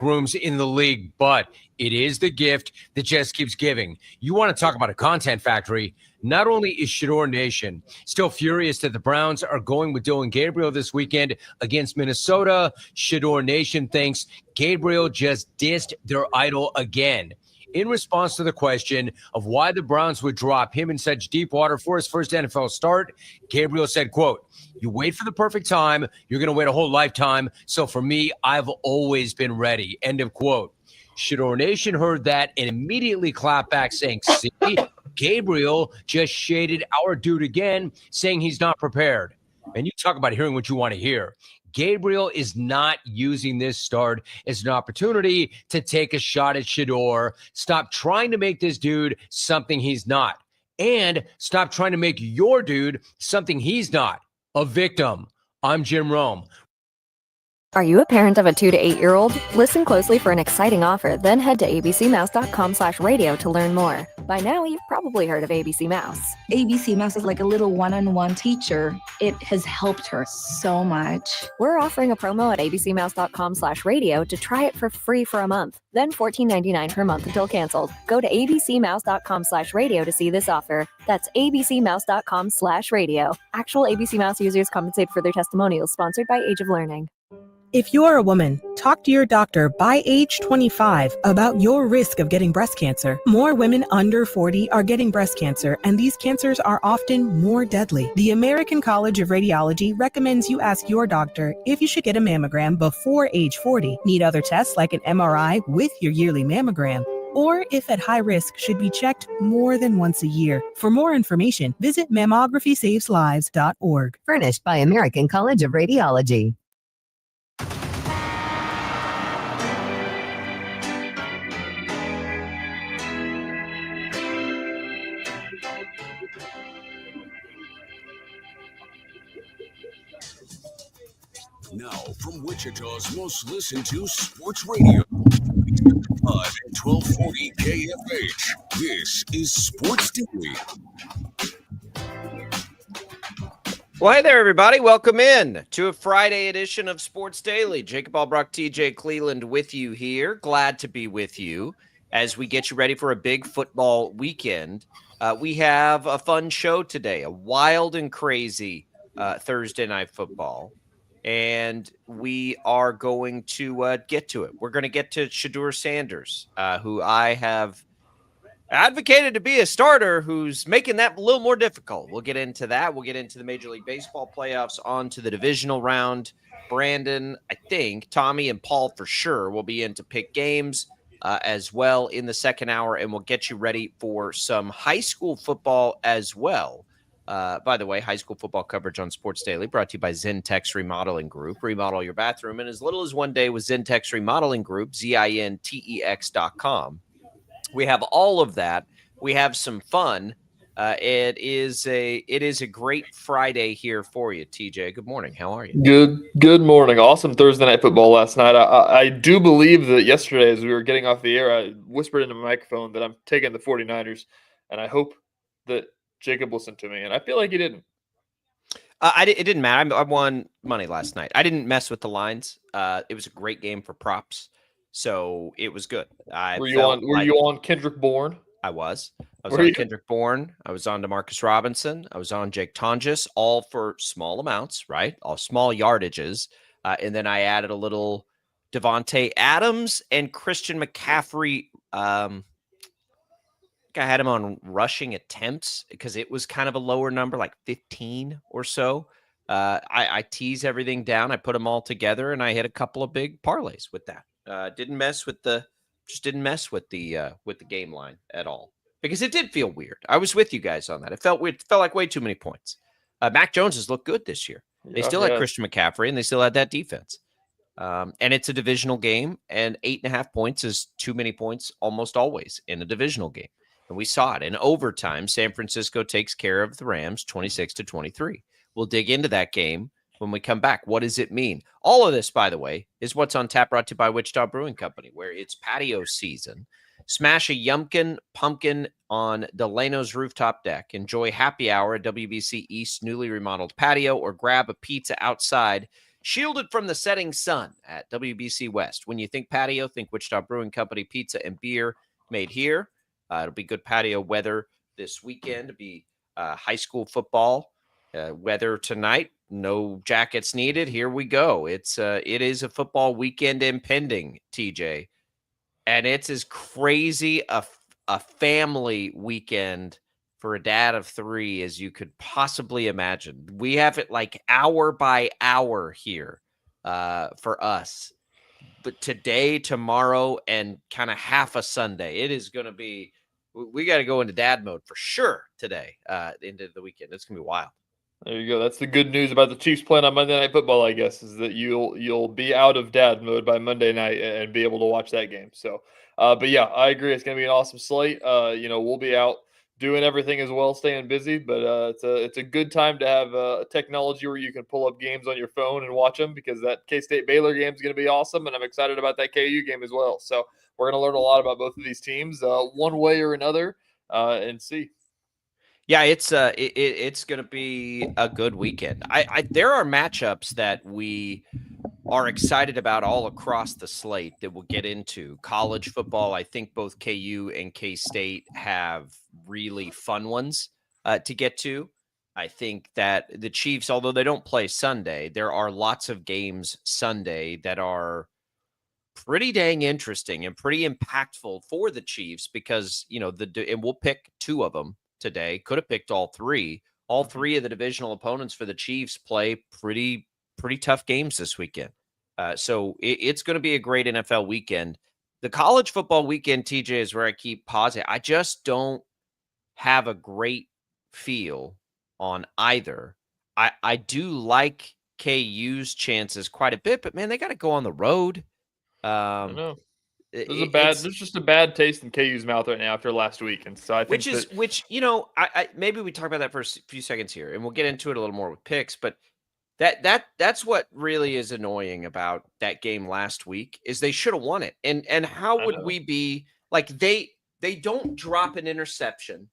rooms in the league, but it is the gift that just keeps giving. You want to talk about a content factory? Not only is Shador Nation still furious that the Browns are going with Dylan Gabriel this weekend against Minnesota, Shador Nation thinks Gabriel just dissed their idol again. In response to the question of why the Browns would drop him in such deep water for his first NFL start, Gabriel said, quote, "You wait for the perfect time, you're going to wait a whole lifetime. So for me, I've always been ready." End of quote. Shador Nation heard that and immediately clapped back saying, "See, Gabriel just shaded our dude again, saying he's not prepared." And you talk about hearing what you want to hear. Gabriel is not using this start as an opportunity to take a shot at Shador. Stop trying to make this dude something he's not. And stop trying to make your dude something he's not. A victim. I'm Jim Rome. Are you a parent of a 2 to 8-year-old? Listen closely for an exciting offer, then head to abcmouse.com/radio to learn more. By now, you've probably heard of ABC Mouse. ABC Mouse is like a little one-on-one teacher. It has helped her so much. We're offering a promo at abcmouse.com/radio to try it for free for a month, then $14.99 per month until canceled. Go to abcmouse.com/radio to see this offer. That's abcmouse.com/radio. Actual ABC Mouse users compensate for their testimonials, sponsored by Age of Learning. If you're a woman, talk to your doctor by age 25 about your risk of getting breast cancer. More women under 40 are getting breast cancer, and these cancers are often more deadly. The American College of Radiology recommends you ask your doctor if you should get a mammogram before age 40, need other tests like an MRI with your yearly mammogram, or if at high risk should be checked more than once a year. For more information, visit mammographysaveslives.org. Furnished by American College of Radiology. Now, from Wichita's most listened to sports radio, 5 and 1240 KFH, this is Sports Daily. Well, hey there, everybody. Welcome in to a Friday edition of Sports Daily. Jacob Albrock, TJ Cleveland with you here. Glad to be with you as we get you ready for a big football weekend. We have a fun show today, a wild and crazy Thursday night football. And we are going to get to it. We're going to get to Shador Sanders, who I have advocated to be a starter, who's making that a little more difficult. We'll get into that. We'll get into the Major League Baseball playoffs, on to the divisional round. Brandon, I think, Tommy, and Paul for sure will be in to pick games as well in the second hour, and we'll get you ready for some high school football as well. By the way, high school football coverage on Sports Daily brought to you by Zentex Remodeling Group. Remodel your bathroom in as little as one day with Zentex Remodeling Group, ZINTEX.com. We have all of that. We have some fun. It is a great Friday here for you, TJ. Good morning. How are you? Good morning. Awesome Thursday night football last night. I do believe that yesterday, as we were getting off the air, I whispered into my microphone that I'm taking the 49ers, and I hope that Jacob listened to me, and I feel like he didn't. It didn't matter. I won money last night. I didn't mess with the lines. It was a great game for props, so it was good. Were you on Kendrick Bourne? I was on Kendrick Bourne. I was on DeMarcus Robinson. I was on Jake Tonjes, all for small amounts, right? All small yardages. And then I added a little Devontae Adams and Christian McCaffrey. I had him on rushing attempts because it was kind of a lower number, like 15 or so. I tease everything down. I put them all together, and I hit a couple of big parlays with that. Didn't mess with the game line at all because it did feel weird. I was with you guys on that. It felt weird. It felt like way too many points. Mac Jones has looked good this year. They still had Christian McCaffrey, and they still had that defense. And it's a divisional game, and 8.5 points is too many points almost always in a divisional game. And we saw it in overtime. San Francisco takes care of the Rams 26-23. We'll dig into that game when we come back. What does it mean? All of this, by the way, is what's on tap, brought to you by Wichita Brewing Company, where it's patio season. Smash a Yumpkin pumpkin on Delano's rooftop deck. Enjoy happy hour at WBC East's newly remodeled patio, or grab a pizza outside shielded from the setting sun at WBC West. When you think patio, think Wichita Brewing Company pizza and beer made here. It'll be good patio weather this weekend. It'll be high school football weather tonight. No jackets needed. Here we go. It is a football weekend impending, TJ, and it's as crazy a family weekend for a dad of 3 as you could possibly imagine. We have it like hour by hour here for us. But today, tomorrow, and kind of half a Sunday, it is going to be, we got to go into dad mode for sure today into the weekend. It's going to be wild. There you go. That's the good news about the Chiefs playing on Monday Night Football, I guess, is that you'll be out of dad mode by Monday night and be able to watch that game. So, but yeah, I agree. It's going to be an awesome slate. We'll be out doing everything as well, staying busy. But it's a good time to have technology where you can pull up games on your phone and watch them, because that K-State Baylor game is going to be awesome, and I'm excited about that KU game as well. So we're going to learn a lot about both of these teams, one way or another, and see. Yeah, it's going to be a good weekend. There are matchups that we are excited about all across the slate that we'll get into. College football, I think both KU and K-State have really fun ones to get to. I think that the Chiefs, although they don't play Sunday, there are lots of games Sunday that are pretty dang interesting and pretty impactful for the Chiefs, because, and we'll pick 2 of them today. Could have picked all 3. All 3 of the divisional opponents for the Chiefs play pretty tough games this weekend. So it's going to be a great NFL weekend. The college football weekend, TJ, is where I keep pausing. I just don't have a great feel on either. I do like KU's chances quite a bit, but man, they got to go on the road. I know. There's just a bad taste in KU's mouth right now after last week, and so I think maybe we talk about that for a few seconds here, and we'll get into it a little more with picks. But that's what really is annoying about that game last week, is they should have won it. And how would we be like, they don't drop an interception,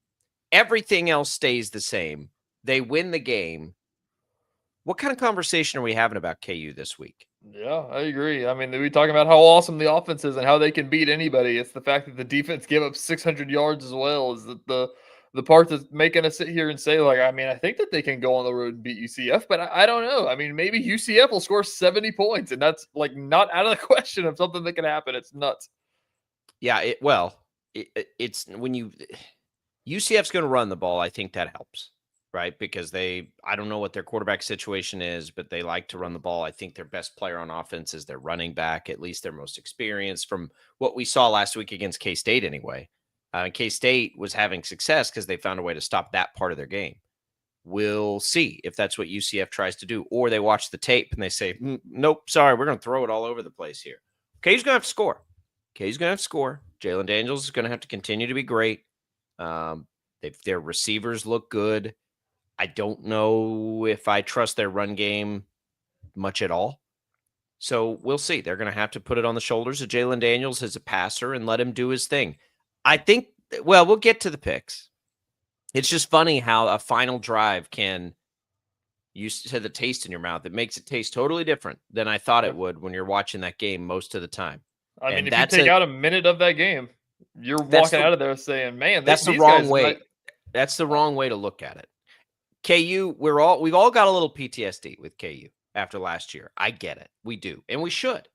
everything else stays the same, they win the game. What kind of conversation are we having about KU this week? Yeah, I agree. I mean, we talking about how awesome the offense is and how they can beat anybody. It's the fact that the defense gave up 600 yards as well is the part that's making us sit here and say, like, I mean, I think that they can go on the road and beat UCF, but I don't know. I mean, maybe UCF will score 70 points, and that's like not out of the question of something that can happen. It's nuts. Yeah, it's when UCF's going to run the ball. I think that helps. Right, because I don't know what their quarterback situation is, but they like to run the ball. I think their best player on offense is their running back, at least their most experienced, from what we saw last week against K-State anyway. K-State was having success because they found a way to stop that part of their game. We'll see if that's what UCF tries to do, or they watch the tape and they say, nope, sorry, we're going to throw it all over the place here. KU's going to have to score. Jalen Daniels is going to have to continue to be great. Their receivers look good. I don't know if I trust their run game much at all. So we'll see. They're going to have to put it on the shoulders of Jalen Daniels as a passer and let him do his thing. I think, well, we'll get to the picks. It's just funny how a final drive can, you said the taste in your mouth, it makes it taste totally different than I thought it would when you're watching that game most of the time. I mean, if you take out a minute of that game, you're walking out of there saying, man, that's the wrong way. That's the wrong way to look at it. KU, we've all got a little PTSD with KU after last year. I get it. We do. And we should.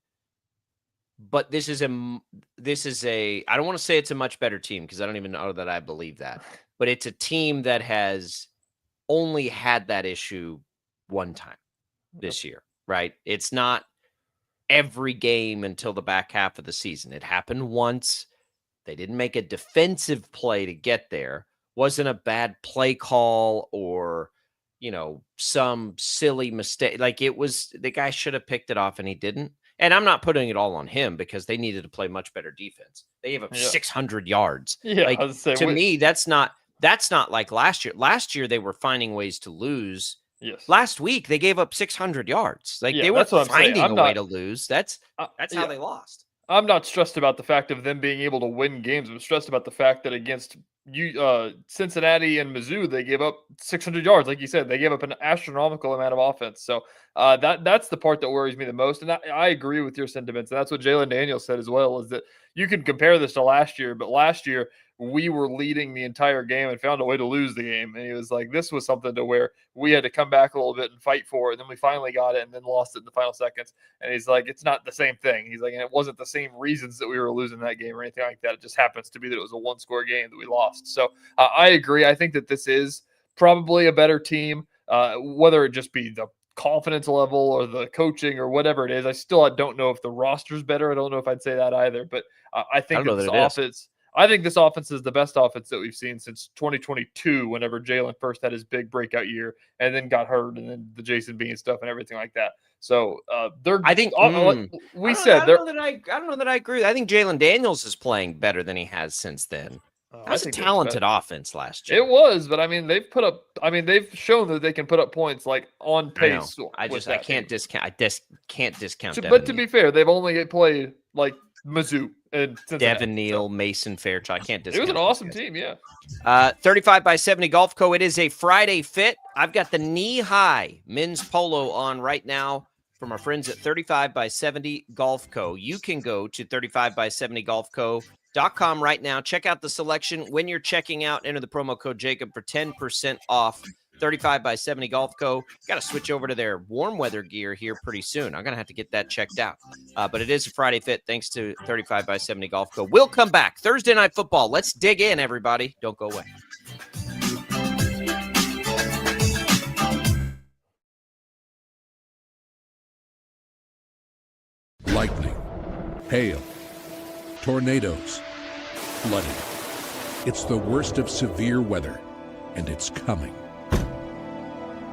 But this is a I don't want to say it's a much better team, because I don't even know that I believe that. But it's a team that has only had that issue one time this year, right? It's not every game until the back half of the season. It happened once. They didn't make a defensive play to get there. Wasn't a bad play call or, some silly mistake. Like, it was, the guy should have picked it off and he didn't. And I'm not putting it all on him, because they needed to play much better defense. They gave up 600 yards. Yeah, like, to me, that's not like last year. Last year, they were finding ways to lose. Yes. Last week, they gave up 600 yards. Like, they were finding a way to lose. That's how they lost. I'm not stressed about the fact of them being able to win games. I'm stressed about the fact that against Cincinnati and Mizzou, they gave up 600 yards. Like you said, they gave up an astronomical amount of offense. So that's the part that worries me the most. And I agree with your sentiments. And that's what Jalen Daniels said as well, is that you can compare this to last year, but last year we were leading the entire game and found a way to lose the game. And he was like, this was something to where we had to come back a little bit and fight for it. And then we finally got it and then lost it in the final seconds. And he's like, it's not the same thing. He's like, and it wasn't the same reasons that we were losing that game or anything like that. It just happens to be that it was a one-score game that we lost. So I agree. I think that this is probably a better team, whether it just be the confidence level or the coaching or whatever it is. I don't know if the roster's better. I don't know if I'd say that either, but I think this offense, I think this offense is the best offense that we've seen since 2022, whenever Jalen first had his big breakout year and then got hurt and then the Jason Bean stuff and everything like that. So I don't know that I agree. I think Jalen Daniels is playing better than he has since then. That's a talented offense last year. It was, but I mean, they've shown that they can put up points like on pace. I can't discount. But to be fair, they've only played like Mizzou and Cincinnati. Devin Neal, Mason Fairchild. I can't discount. It was an awesome team, yeah. 35x70 Golf Co. It is a Friday fit. I've got the knee-high men's polo on right now from our friends at 35x70 Golf Co. You can go to 35x70golfco.com right now. Check out the selection. When you're checking out, enter the promo code Jacob for 10% off. 35x70 Golf Co. Got to switch over to their warm weather gear here pretty soon. I'm going to have to get that checked out. But it is a Friday fit thanks to 35x70 Golf Co. We'll come back. Thursday Night Football. Let's dig in, everybody. Don't go away. Lightning, hail, tornadoes, flooding. It's the worst of severe weather, and it's coming.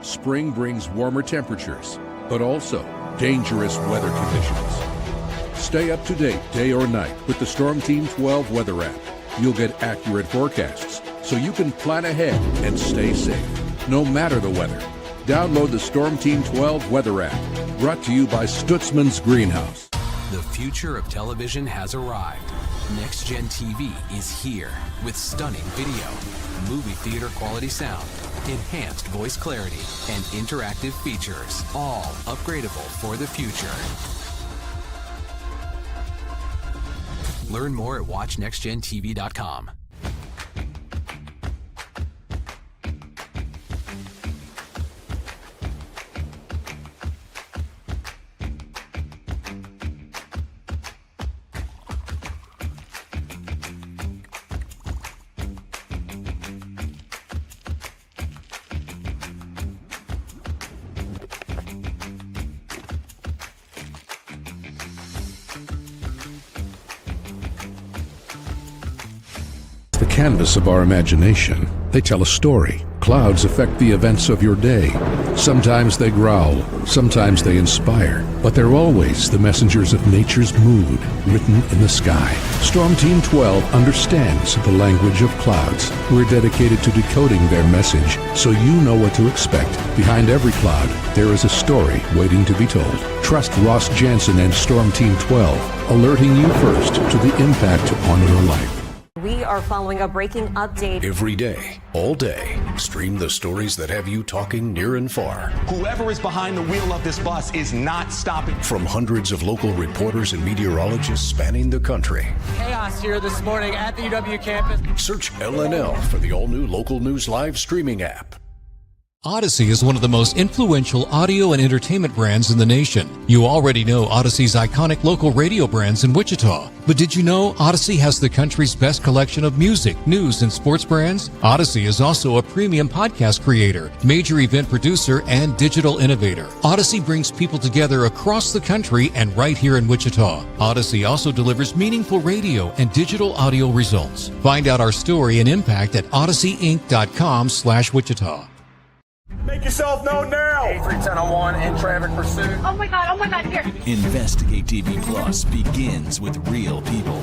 Spring brings warmer temperatures, but also dangerous weather conditions. Stay up to date day or night with the Storm Team 12 weather app. You'll get accurate forecasts, so you can plan ahead and stay safe, no matter the weather. Download the Storm Team 12 weather app, brought to you by Stutzman's Greenhouse. The future of television has arrived. Next Gen TV is here with stunning video, movie theater quality sound, enhanced voice clarity, and interactive features, all upgradable for the future. Learn more at watchnextgentv.com. Canvas of our imagination. They tell a story. Clouds affect the events of your day. Sometimes they growl, sometimes they inspire, but they're always the messengers of nature's mood, written in the sky. Storm Team 12 understands the language of clouds. We're dedicated to decoding their message, so you know what to expect. Behind every cloud, there is a story waiting to be told. Trust Ross Jansen and Storm Team 12, alerting you first to the impact on your life. We are following a breaking update. Every day, all day, stream the stories that have you talking near and far. Whoever is behind the wheel of this bus is not stopping. From hundreds of local reporters and meteorologists spanning the country. Chaos here this morning at the UW campus. Search LNL for the all-new Local News Live streaming app. Odyssey is one of the most influential audio and entertainment brands in the nation. You already know Odyssey's iconic local radio brands in Wichita. But did you know Odyssey has the country's best collection of music, news, and sports brands? Odyssey is also a premium podcast creator, major event producer, and digital innovator. Odyssey brings people together across the country and right here in Wichita. Odyssey also delivers meaningful radio and digital audio results. Find out our story and impact at odysseyinc.com/Wichita. Make yourself known now. 831001 in traffic pursuit. Oh my God, here. Investigate TV Plus begins with real people.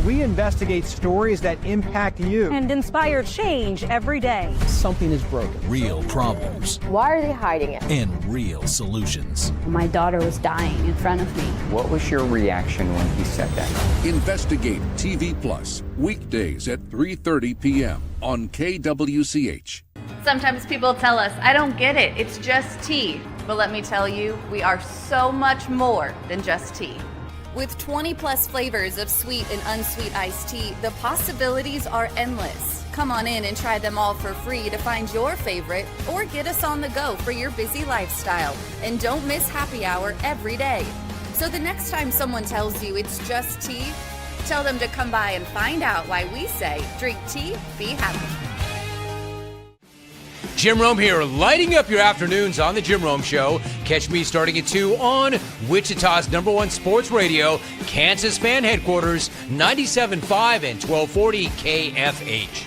We investigate stories that impact you. And inspire change every day. Something is broken. Real problems Why are they hiding it? and real solutions. My daughter was dying in front of me. What was your reaction when he said that? Investigate TV Plus, weekdays at 3:30 p.m. on KWCH. Sometimes people tell us, I don't get it, it's just tea. But let me tell you, we are so much more than just tea. With 20 plus flavors of sweet and unsweet iced tea, the possibilities are endless. Come on in and try them all for free to find your favorite or get us on the go for your busy lifestyle. And don't miss happy hour every day. So the next time someone tells you it's just tea, tell them to come by and find out why we say, drink tea, be happy. Jim Rome here, lighting up your afternoons on The Jim Rome Show. Catch me starting at 2 on Wichita's #1 sports radio, Kansas Fan Headquarters, 97.5 and 1240 KFH.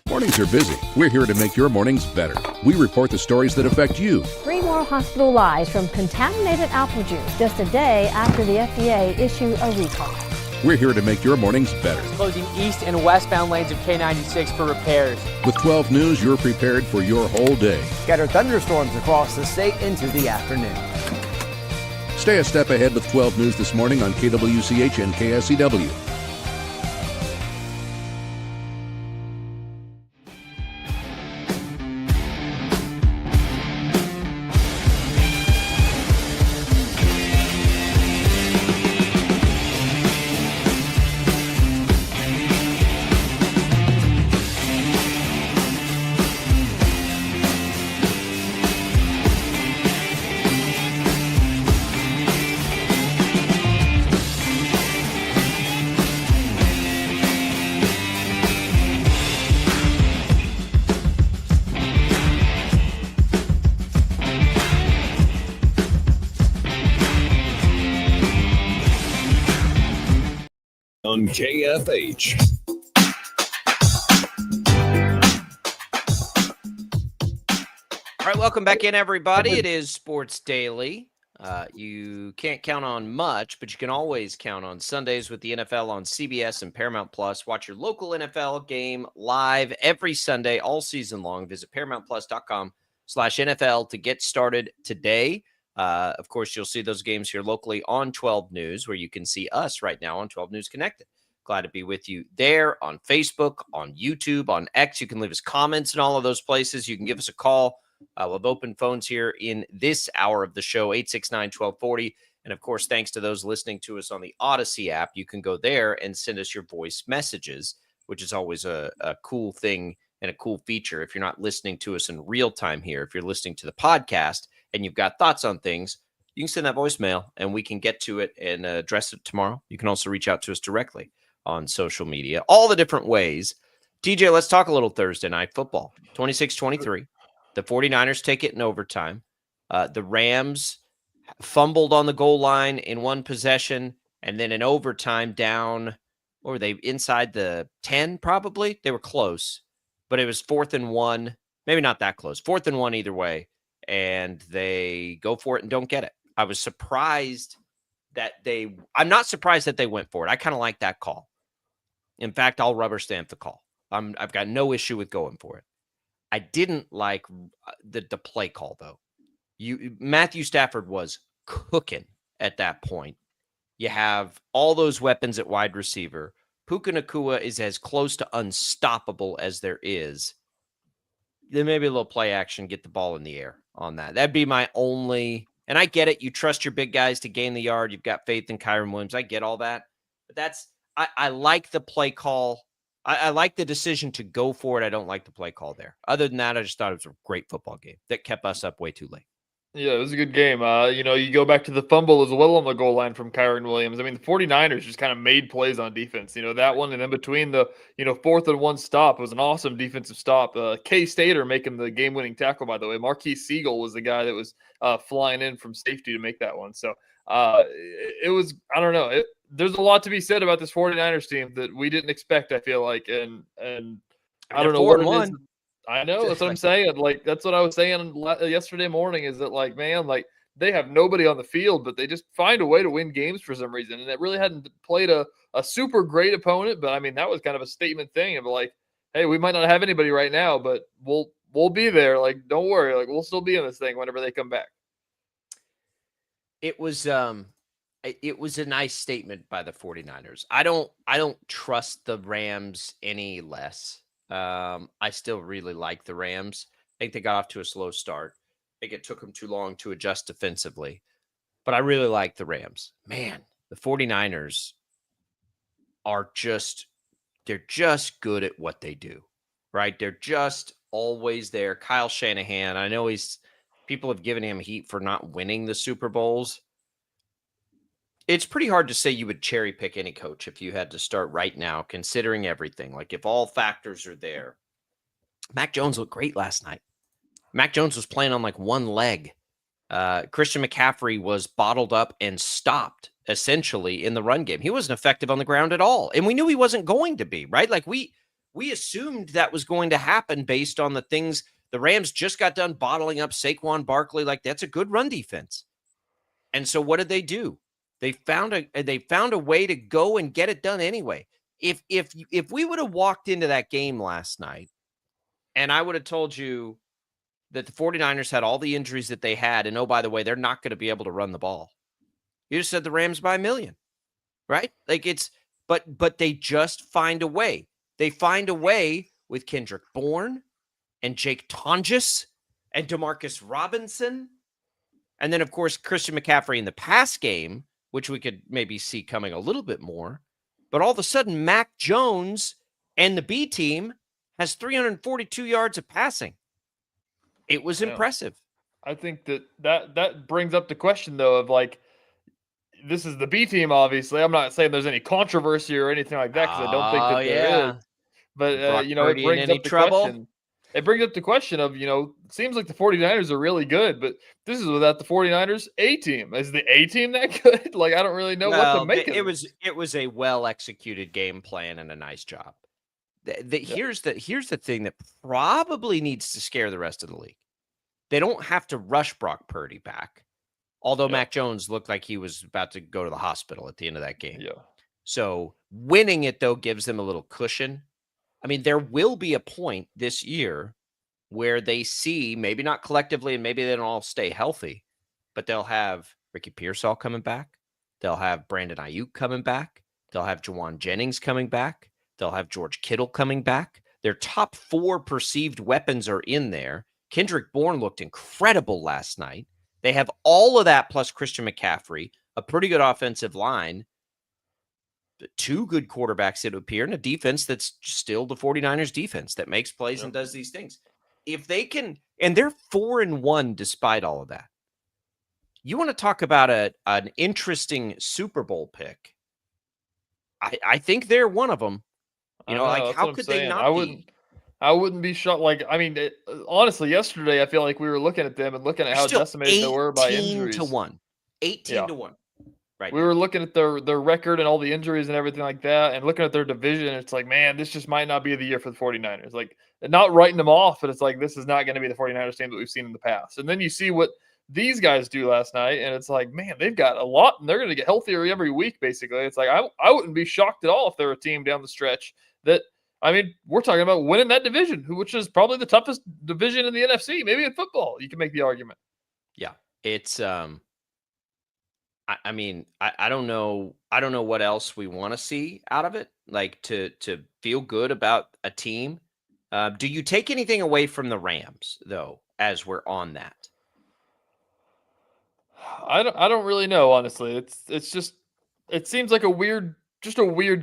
Mornings are busy. We're here to make your mornings better. We report the stories that affect you. 3 more hospital lies from contaminated apple juice just a day after the FDA issued a recall. We're here to make your mornings better. Closing east and westbound lanes of K96 for repairs. With 12 News, you're prepared for your whole day. Scattered thunderstorms across the state into the afternoon. Stay a step ahead with 12 News this morning on KWCH and KSCW. On KFH. All right, welcome back in, everybody. It is Sports Daily. You can't count on much, but you can always count on Sundays with the NFL on CBS and Paramount Plus. Watch your local NFL game live every Sunday, all season long. Visit ParamountPlus.com/NFL to get started today. Of course, you'll see those games here locally on 12 News, where you can see us right now on 12 News Connected. Glad to be with you there on Facebook, on YouTube, on X. You can leave us comments in all of those places. You can give us a call. We'll have open phones here in this hour of the show, 869-1240. And, of course, thanks to those listening to us on the Odyssey app, you can go there and send us your voice messages, which is always a cool thing and a cool feature. If you're not listening to us in real time here, if you're listening to the podcast and you've got thoughts on things, you can send that voicemail and we can get to it and address it tomorrow. You can also reach out to us directly on social media, all the different ways. TJ, let's talk a little Thursday night football. 26-23. The 49ers take it in overtime. The Rams fumbled on the goal line in one possession, and then in overtime down, or were they inside the 10 probably? They were close, but it was 4th and 1. Maybe not that close. 4th and 1 either way, and they go for it and don't get it. I was surprised that I'm not surprised that they went for it. I kind of like that call. In fact, I'll rubber stamp the call. I've got no issue with going for it. I didn't like the play call, though. Matthew Stafford was cooking at that point. You have all those weapons at wide receiver. Puka Nacua is as close to unstoppable as there is. Then maybe a little play action, get the ball in the air on that. That'd be my only, and I get it. You trust your big guys to gain the yard. You've got faith in Kyren Williams. I get all that. But I like the play call. I like the decision to go for it. I don't like the play call there. Other than that, I just thought it was a great football game that kept us up way too late. Yeah, it was a good game. You go back to the fumble as well on the goal line from Kyren Williams. I mean, the 49ers just kind of made plays on defense. That one, and then between the, 4th and 1 stop, it was an awesome defensive stop. K-Stater making the game-winning tackle, by the way. Marquise Siegel was the guy that was flying in from safety to make that one. So it was, I don't know. There's a lot to be said about this 49ers team that we didn't expect, I feel like. And I don't know what it is. I know. That's what I'm saying. Like, that's what I was saying yesterday morning is that, like, man, like, they have nobody on the field, but they just find a way to win games for some reason. And it really hadn't played a super great opponent, but I mean, that was kind of a statement thing of like, hey, we might not have anybody right now, but we'll be there. Like, don't worry. Like, we'll still be in this thing whenever they come back. It was a nice statement by the 49ers. I don't trust the Rams any less. I still really like the Rams. I think they got off to a slow start. I think it took them too long to adjust defensively. But I really like the Rams. Man, the 49ers are they're just good at what they do, right? They're just always there. Kyle Shanahan, I know people have given him heat for not winning the Super Bowls. It's pretty hard to say you would cherry pick any coach if you had to start right now, considering everything. Like, if all factors are there. Mac Jones looked great last night. Mac Jones was playing on like one leg. Christian McCaffrey was bottled up and stopped essentially in the run game. He wasn't effective on the ground at all. And we knew he wasn't going to be, right? Like, we assumed that was going to happen based on the things. The Rams just got done bottling up Saquon Barkley. Like, that's a good run defense. And so what did they do? They found a way to go and get it done anyway. If we would have walked into that game last night and I would have told you that the 49ers had all the injuries that they had, and oh, by the way, they're not going to be able to run the ball, you just said the Rams by a million, right? Like, but they just find a way. They find a way with Kendrick Bourne and Jake Tonjes and Demarcus Robinson. And then, of course, Christian McCaffrey in the pass game, which we could maybe see coming a little bit more. But all of a sudden, Mac Jones and the B team has 342 yards of passing. It was impressive. I think that brings up the question, though, of like, this is the B team, obviously. I'm not saying there's any controversy or anything like that because I don't think that there is. But, it brings up the question. It brings up the question of, it seems like the 49ers are really good, but this is without the 49ers A team. Is the A team that good? Like, I don't really know what to make of it. It was a well-executed game plan and a nice job. Here's the thing that probably needs to scare the rest of the league. They don't have to rush Brock Purdy back, although Mac Jones looked like he was about to go to the hospital at the end of that game. Yeah. So winning it, though, gives them a little cushion. I mean, there will be a point this year where they see, maybe not collectively and maybe they don't all stay healthy, but they'll have Ricky Pearsall coming back. They'll have Brandon Ayuk coming back. They'll have Jawan Jennings coming back. They'll have George Kittle coming back. Their top 4 perceived weapons are in there. Kendrick Bourne looked incredible last night. They have all of that plus Christian McCaffrey, a pretty good offensive line, 2 good quarterbacks, it would appear, and a defense that's still the 49ers defense that makes plays and does these things. If they can, and they're 4-1 despite all of that. You want to talk about an interesting Super Bowl pick? I think they're one of them. Like, how could they not be? I wouldn't be shocked. Like, I mean, honestly, yesterday I feel like we were looking at them and looking at how decimated they were by injuries. 18 to 1. Right. We were looking at their record and all the injuries and everything like that, and looking at their division. It's like, man, this just might not be the year for the 49ers. Like, not writing them off, but it's like, this is not going to be the 49ers team that we've seen in the past. And then you see what these guys do last night, and it's like, man, they've got a lot, and they're going to get healthier every week, basically. It's like, I wouldn't be shocked at all if they're a team down the stretch that, I mean, we're talking about winning that division, which is probably the toughest division in the NFC. Maybe in football, you can make the argument. Yeah, it's I mean, I don't know. I don't know what else we want to see out of it. Like, to feel good about a team. Do you take anything away from the Rams though, as we're on that? I don't really know, honestly. It's just, it seems like a weird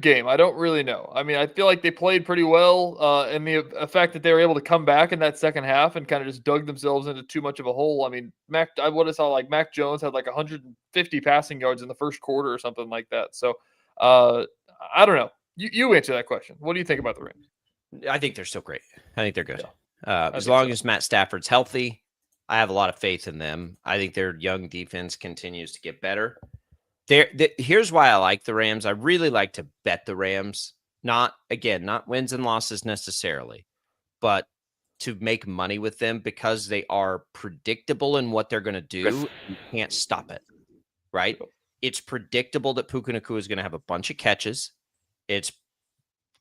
game. I don't really know. I mean, I feel like they played pretty well, and the fact that they were able to come back in that second half and kind of just dug themselves into too much of a hole. I mean, Mac Jones had like 150 passing yards in the first quarter or something like that. So, I don't know. You answer that question. What do you think about the Rams? I think they're still great. I think they're good. Yeah. As long as Matt Stafford's healthy, I have a lot of faith in them. I think their young defense continues to get better. Here's why I like the Rams. I really like to bet the Rams. Not wins and losses necessarily, but to make money with them because they are predictable in what they're going to do. You can't stop it, right? It's predictable that Puka Nacua is going to have a bunch of catches. It's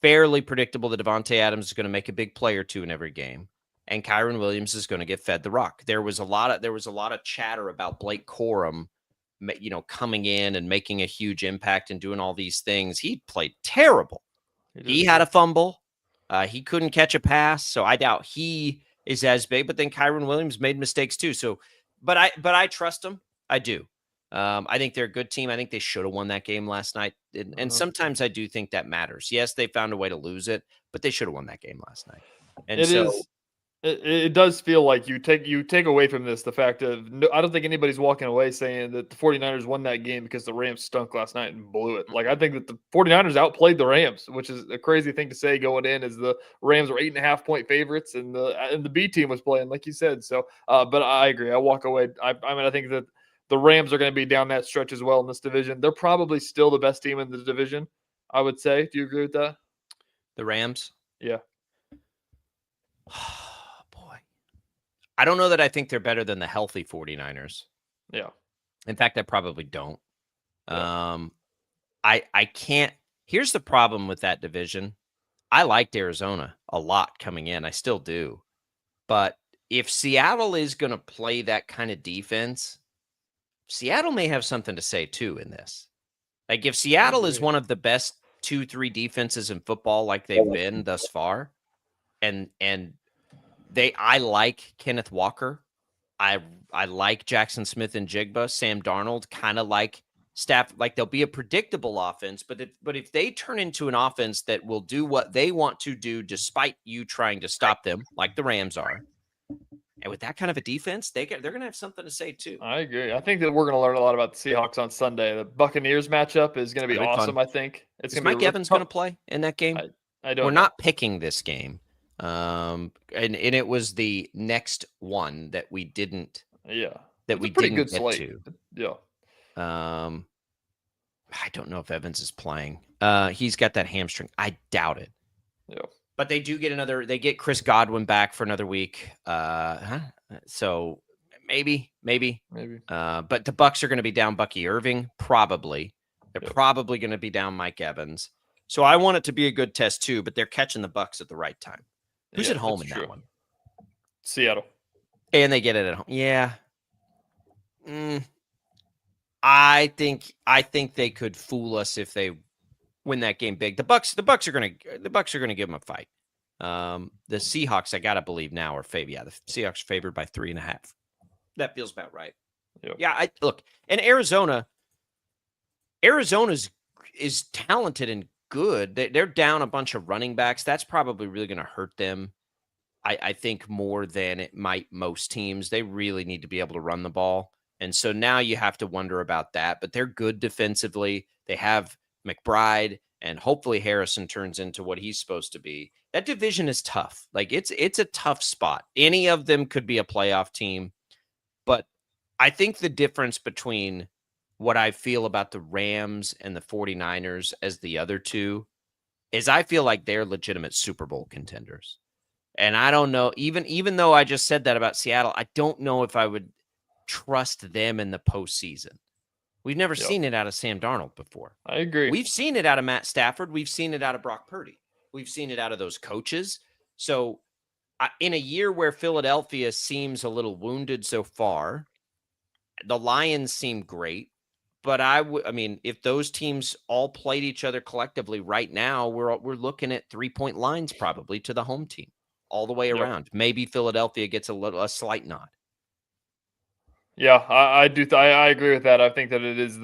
fairly predictable that Devontae Adams is going to make a big play or two in every game, and Kyron Williams is going to get fed the rock. There was a lot of chatter about Blake Corum, coming in and making a huge impact and doing all these things. He played terrible. He had a fumble. He couldn't catch a pass, so I doubt he is as big. But then Kyron Williams made mistakes too. So, but I trust him. I do. I think they're a good team. I think they should have won that game last night. And sometimes I do think that matters. Yes, they found a way to lose it, but they should have won that game last night. And it does feel like you take away from this the fact of I don't think anybody's walking away saying that the 49ers won that game because the Rams stunk last night and blew it. Like, I think that the 49ers outplayed the Rams, which is a crazy thing to say going in, as the Rams were 8.5-point favorites and the B team was playing, like you said. So, but I agree. I walk away. I think that the Rams are going to be down that stretch as well in this division. They're probably still the best team in the division, I would say. Do you agree with that? The Rams? Yeah. I don't know that I think they're better than the healthy 49ers. Yeah. In fact, I probably don't. Yeah. I can't. Here's the problem with that division. I liked Arizona a lot coming in. I still do. But if Seattle is going to play that kind of defense, Seattle may have something to say too in this. Like, if Seattle is one of the best 2-3 defenses in football like they've been thus far, and I like Kenneth Walker. I like Jackson Smith and Jigba, Sam Darnold, kind of like Staff. Like, they'll be a predictable offense, but if they turn into an offense that will do what they want to do despite you trying to stop them, like the Rams are, and with that kind of a defense, they're going to have something to say too. I agree. I think that we're going to learn a lot about the Seahawks on Sunday. The Buccaneers matchup is going to be awesome. Fun. I think it's going to be. Mike Evans going to play in that game? I don't. We're not picking this game. And it was the next one that we didn't. Yeah. That we didn't get slate. to. Yeah. I don't know if Evans is playing. He's got that hamstring. I doubt it. Yeah. But they do get they get Chris Godwin back for another week. So maybe. But the Bucs are going to be down Bucky Irving, probably. They're probably going to be down Mike Evans. So I want it to be a good test too, but they're catching the Bucs at the right time. Who's at home in that one? Seattle. And they get it at home. Yeah. I think they could fool us if they win that game big. The Bucs are gonna give them a fight. The Seahawks, I gotta believe now, are favored. Yeah, the Seahawks are favored by 3.5. That feels about right. Yep. Yeah, look, and Arizona's is talented and good. They're down a bunch of running backs. That's probably really going to hurt them. I think more than it might most teams. They really need to be able to run the ball. And so now you have to wonder about that. But they're good defensively. They have McBride, and hopefully Harrison turns into what he's supposed to be. That division is tough. Like, it's a tough spot. Any of them could be a playoff team. But I think the difference between what I feel about the Rams and the 49ers as the other two is I feel like they're legitimate Super Bowl contenders. And I don't know, even though I just said that about Seattle, I don't know if I would trust them in the postseason. We've never seen it out of Sam Darnold before. I agree. We've seen it out of Matt Stafford. We've seen it out of Brock Purdy. We've seen it out of those coaches. So in a year where Philadelphia seems a little wounded so far, the Lions seem great. But I mean, if those teams all played each other collectively right now, we're looking at 3-point lines probably to the home team all the way around. Maybe Philadelphia gets a slight nod. Yeah, I do. I agree with that. I think that it is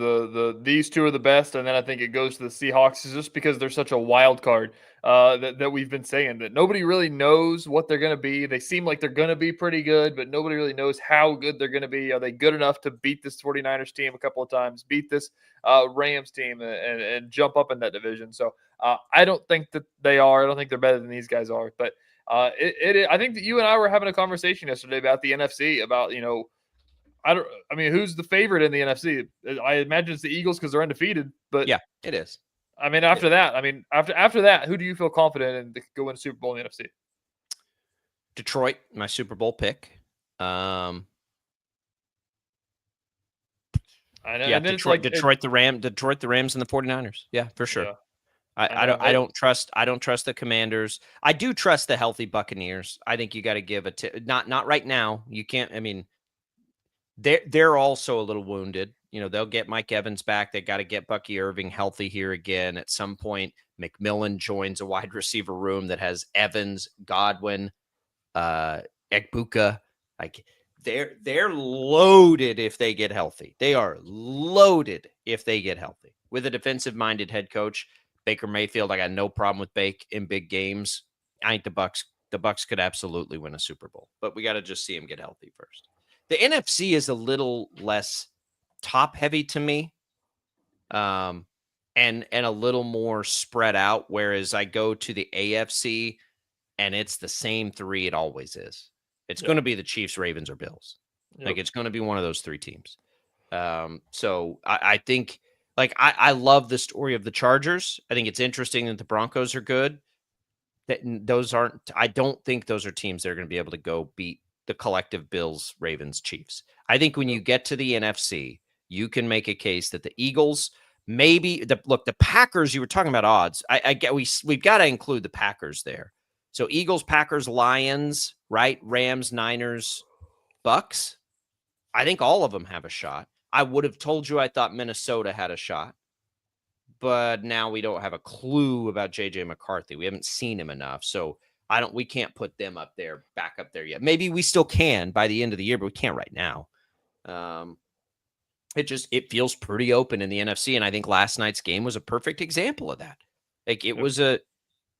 these two are the best, and then I think it goes to the Seahawks just because they're such a wild card that we've been saying that nobody really knows what they're going to be. They seem like they're going to be pretty good, but nobody really knows how good they're going to be. Are they good enough to beat this 49ers team a couple of times, beat this Rams team, and jump up in that division? So I don't think that they are. I don't think they're better than these guys are. But I think that you and I were having a conversation yesterday about the NFC, about, I mean, who's the favorite in the NFC? I imagine it's the Eagles because they're undefeated. But yeah, it is. I mean, after that, who do you feel confident in to go win a Super Bowl in the NFC? Detroit, my Super Bowl pick. I know. Yeah, And then Detroit, the Rams, and the 49ers. Yeah, for sure. Yeah, I don't trust the Commanders. I do trust the healthy Buccaneers. I think you got to give not right now. You can't. I mean, they're also a little wounded. They'll get Mike Evans back. They got to get Bucky Irving healthy here again at some point. McMillan joins a wide receiver room that has Evans, Godwin, Egbuka. Like they're loaded if they get healthy. They are loaded if they get healthy. With a defensive-minded head coach, Baker Mayfield, I got no problem with Bake in big games. I think the Bucks could absolutely win a Super Bowl, but we got to just see him get healthy first. The NFC is a little less top heavy to me, and a little more spread out. Whereas I go to the AFC, and it's the same three it always is. It's going to be the Chiefs, Ravens, or Bills. Yep. Like it's going to be one of those three teams. So I think I love the story of the Chargers. I think it's interesting that the Broncos are good. I don't think those are teams that are going to be able to go beat the collective Bills, Ravens, Chiefs. I think when you get to the NFC, you can make a case that the Eagles, maybe the Packers, you were talking about odds. I get we've got to include the Packers there. So Eagles, Packers, Lions, right? Rams, Niners, Bucks. I think all of them have a shot. I would have told you I thought Minnesota had a shot, but now we don't have a clue about JJ McCarthy. We haven't seen him enough. So we can't put them back up there yet. Maybe we still can by the end of the year, but we can't right now. It feels pretty open in the NFC. And I think last night's game was a perfect example of that. Like it was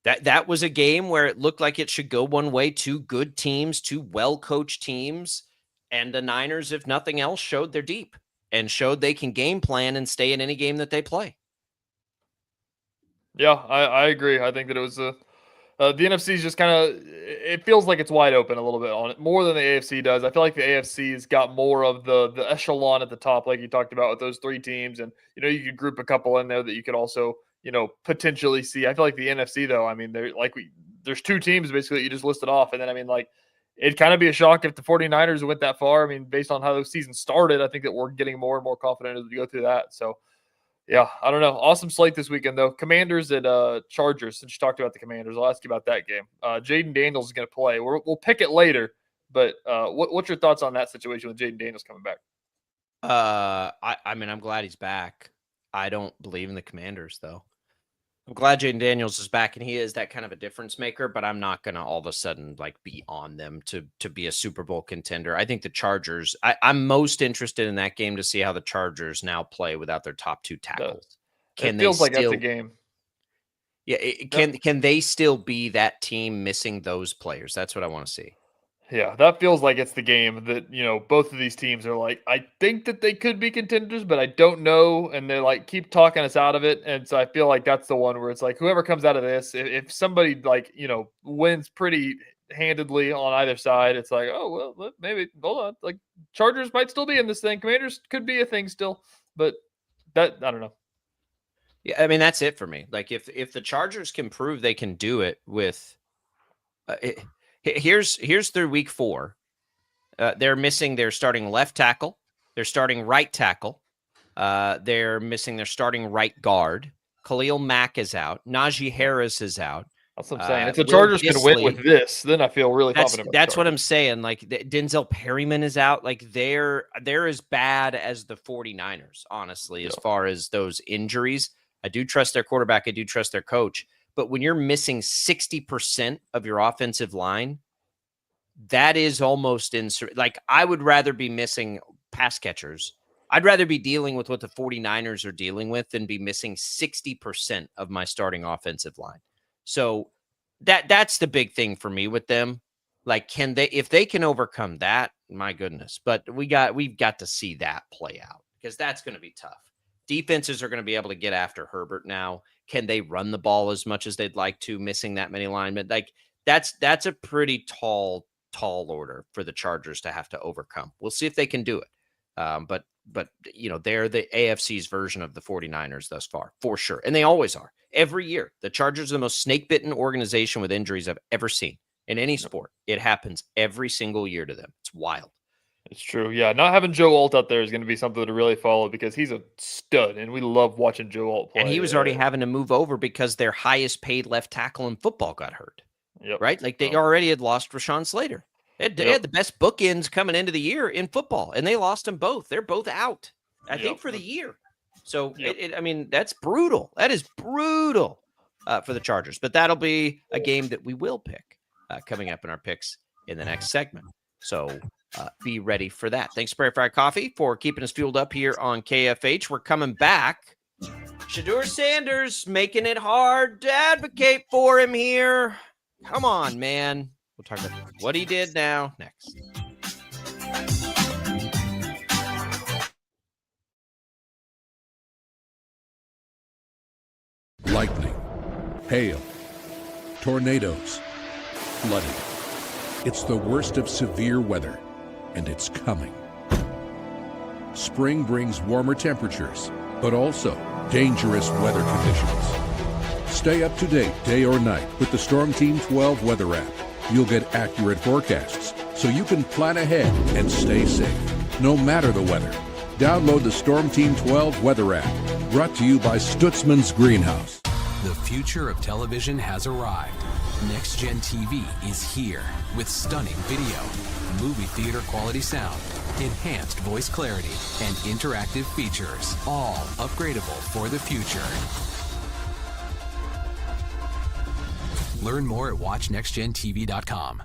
that was a game where it looked like it should go one way. Two good teams, two well-coached teams. And the Niners, if nothing else, showed they're deep and showed they can game plan and stay in any game that they play. Yeah, I agree. I think that it was the NFC is just kind of, it feels like it's wide open a little bit on it, more than the AFC does. I feel like the AFC's got more of the echelon at the top, like you talked about with those three teams. And, you could group a couple in there that you could also, potentially see. I feel like the NFC, though, I mean, there's two teams basically that you just listed off. And then, I mean, like, it'd kind of be a shock if the 49ers went that far. I mean, based on how the season started, I think that we're getting more and more confident as we go through that. So, yeah, I don't know. Awesome slate this weekend, though. Commanders at Chargers. Since you talked about the Commanders, I'll ask you about that game. Jaden Daniels is going to play. We'll pick it later, but what's your thoughts on that situation with Jaden Daniels coming back? I mean, I'm glad he's back. I don't believe in the Commanders, though. I'm glad Jaden Daniels is back, and he is that kind of a difference maker, but I'm not going to all of a sudden be on them to be a Super Bowl contender. I think the Chargers, I'm most interested in that game to see how the Chargers now play without their top two tackles. It feels like that's a game. Yeah, can they still be that team missing those players? That's what I want to see. Yeah, that feels like it's the game that, both of these teams are like, I think that they could be contenders, but I don't know. And they keep talking us out of it. And so I feel like that's the one where it's like, whoever comes out of this, if somebody wins pretty handedly on either side, it's like, oh, well, maybe hold on. Like Chargers might still be in this thing. Commanders could be a thing still, but that, I don't know. Yeah. I mean, that's it for me. Like if the Chargers can prove they can do it with, here's through week 4. They're missing their starting left tackle. They're starting right tackle. They're missing their starting right guard. Khalil Mack is out. Najee Harris is out. That's what I'm saying. If the Chargers can win with this, then I feel really confident. That's what I'm saying. Like Denzel Perryman is out. Like they're as bad as the 49ers, honestly, as far as those injuries. I do trust their quarterback. I do trust their coach. But when you're missing 60% of your offensive line, that is almost like I would rather be missing pass catchers. I'd rather be dealing with what the 49ers are dealing with than be missing 60% of my starting offensive line. So that's the big thing for me with them. Like, if they can overcome that, my goodness. But we've got to see that play out because that's going to be tough. Defenses are going to be able to get after Herbert now. Can they run the ball as much as they'd like to, missing that many linemen? Like that's a pretty tall order for the Chargers to have to overcome. We'll see if they can do it. But they're the AFC's version of the 49ers thus far, for sure. And they always are. Every year, the Chargers are the most snake-bitten organization with injuries I've ever seen. in any sport. It happens every single year to them. It's wild. It's true. Yeah, not having Joe Alt out there is going to be something to really follow because he's a stud, and we love watching Joe Alt play. And he was already having to move over because their highest paid left tackle in football got hurt. Yep. Right? Like they already had lost Rashawn Slater. They had the best bookends coming into the year in football, and they lost them both. They're both out, I think, for the year. So, I mean, that's brutal. That is brutal for the Chargers. But that'll be a game that we will pick coming up in our picks in the next segment. So be ready for that. Thanks, Prairie Fire Coffee, for keeping us fueled up here on KFH. We're coming back. Shedeur Sanders making it hard to advocate for him here. Come on, man. We'll talk about what he did now next. Lightning, hail, tornadoes, flooding. It's the worst of severe weather, and it's coming. Spring brings warmer temperatures, but also dangerous weather conditions. Stay up to date day or night with the Storm Team 12 weather app. You'll get accurate forecasts, so you can plan ahead and stay safe, no matter the weather. Download the Storm Team 12 weather app, brought to you by Stutzman's Greenhouse. The future of television has arrived. Next Gen TV is here with stunning video, movie theater quality sound, enhanced voice clarity, and interactive features, all upgradable for the future. Learn more at watchnextgentv.com.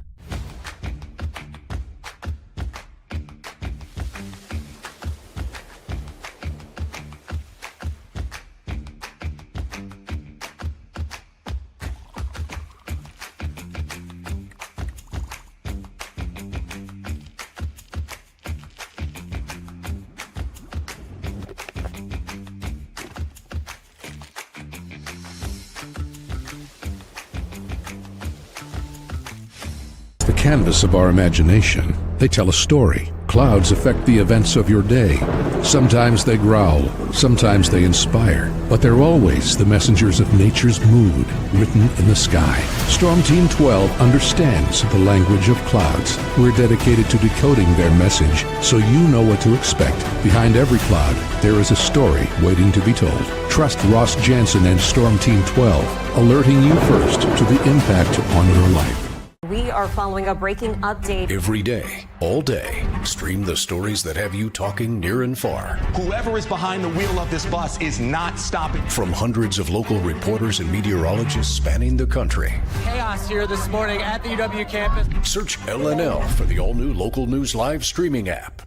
Canvas of our imagination. They tell a story. Clouds affect the events of your day. Sometimes they growl, sometimes they inspire, but they're always the messengers of nature's mood written in the sky. Storm Team 12 understands the language of clouds. We're dedicated to decoding their message so you know what to expect. Behind every cloud, there is a story waiting to be told. Trust Ross Jansen and Storm Team 12, alerting you first to the impact on your life. We are following a breaking update. Every day, all day, stream the stories that have you talking near and far. Whoever is behind the wheel of this bus is not stopping. From hundreds of local reporters and meteorologists spanning the country. Chaos here this morning at the UW campus. Search LNL for the all-new Local News Live streaming app.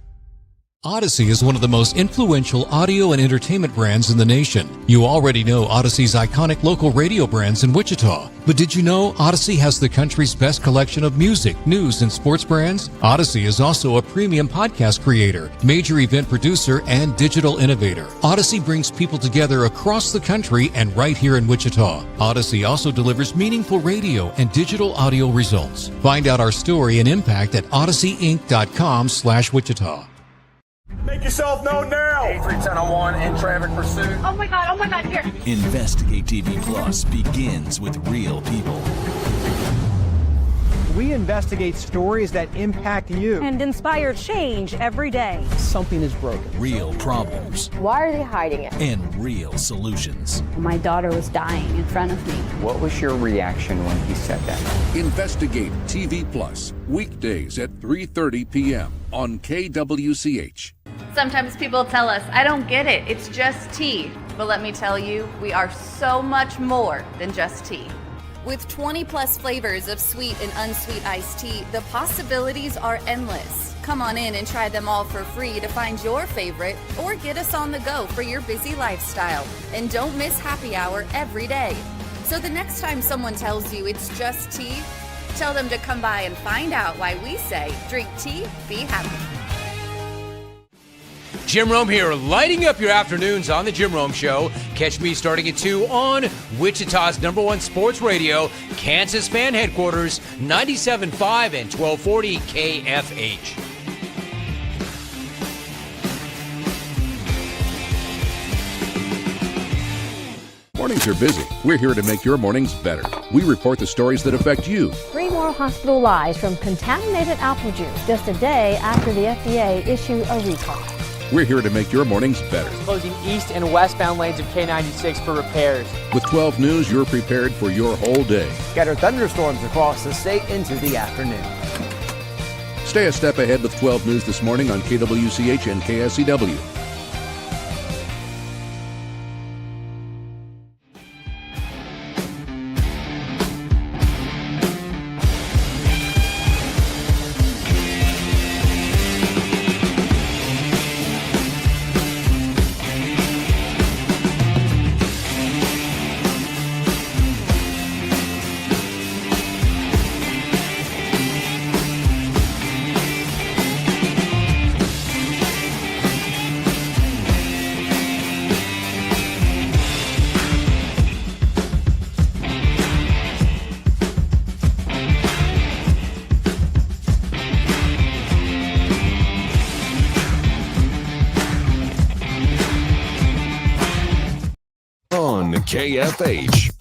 Odyssey is one of the most influential audio and entertainment brands in the nation. You already know Odyssey's iconic local radio brands in Wichita. But did you know Odyssey has the country's best collection of music, news, and sports brands? Odyssey is also a premium podcast creator, major event producer, and digital innovator. Odyssey brings people together across the country and right here in Wichita. Odyssey also delivers meaningful radio and digital audio results. Find out our story and impact at odysseyinc.com/Wichita. Make yourself known now. 831001 in traffic pursuit. Oh my God, here. Investigate TV Plus begins with real people. We investigate stories that impact you and inspire change every day. Something is broken. Real problems. Why are they hiding it? And real solutions. My daughter was dying in front of me. What was your reaction when he said that? Investigate TV Plus, weekdays at 3:30 p.m. on KWCH. Sometimes people tell us, I don't get it, it's just tea. But let me tell you, we are so much more than just tea. With 20 plus flavors of sweet and unsweet iced tea, the possibilities are endless. Come on in and try them all for free to find your favorite or get us on the go for your busy lifestyle. And don't miss happy hour every day. So the next time someone tells you it's just tea, tell them to come by and find out why we say, drink tea, be happy. Jim Rome here, lighting up your afternoons on The Jim Rome Show. Catch me starting at 2 on Wichita's #1 sports radio, Kansas Fan Headquarters, 97.5 and 1240 KFH. Morning Mornings are busy. We're here to make your mornings better. We report the stories that affect you. 3 more hospitalized from contaminated apple juice just a day after the FDA issued a recall. We're here to make your mornings better. Closing east and westbound lanes of K96 for repairs. With 12 News, you're prepared for your whole day. Scattered thunderstorms across the state into the afternoon. Stay a step ahead with 12 News this morning on KWCH and KSCW. On KFH.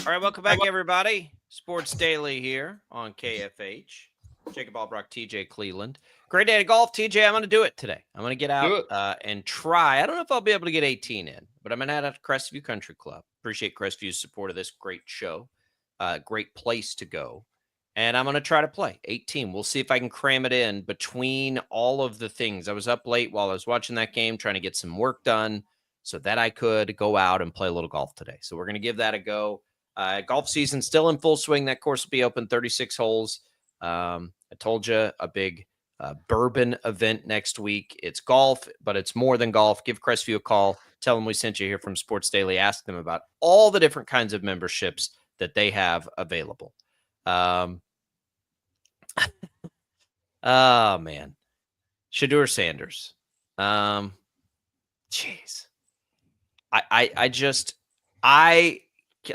All right, welcome back, everybody. Sports Daily here on KFH. Jacob Albrock, TJ Cleveland. Great day to golf, TJ. I'm going to do it today. I'm going to get out and try. I don't know if I'll be able to get 18 in, but I'm going to head out to Crestview Country Club. Appreciate Crestview's support of this great show. Great place to go. And I'm going to try to play 18. We'll see if I can cram it in between all of the things. I was up late while I was watching that game, trying to get some work done so that I could go out and play a little golf today. So we're going to give that a go. Golf season still in full swing. That course will be open 36 holes. I told you a big bourbon event next week. It's golf, but it's more than golf. Give Crestview a call. Tell them we sent you here from Sports Daily. Ask them about all the different kinds of memberships that they have available. Oh man, Shedeur Sanders. Jeez,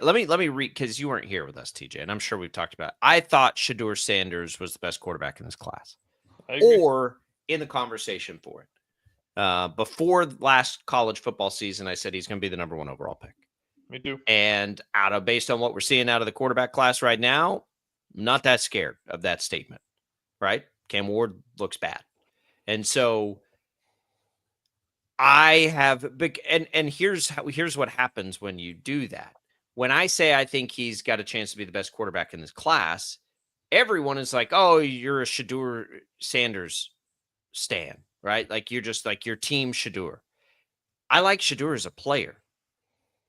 let me read, because you weren't here with us, TJ, and I'm sure we've talked about it. I thought Shedeur Sanders was the best quarterback in this class, or in the conversation for it. Before last college football season, I said he's going to be the number 1 overall pick. Me too. And based on what we're seeing out of the quarterback class right now, I'm not that scared of that statement, right? Cam Ward looks bad. And so I have big, and here's what happens when you do that. When I say I think he's got a chance to be the best quarterback in this class, everyone is like, oh, you're a Shedeur Sanders stan, right? Like you're just like your team Shedeur. I like Shedeur as a player,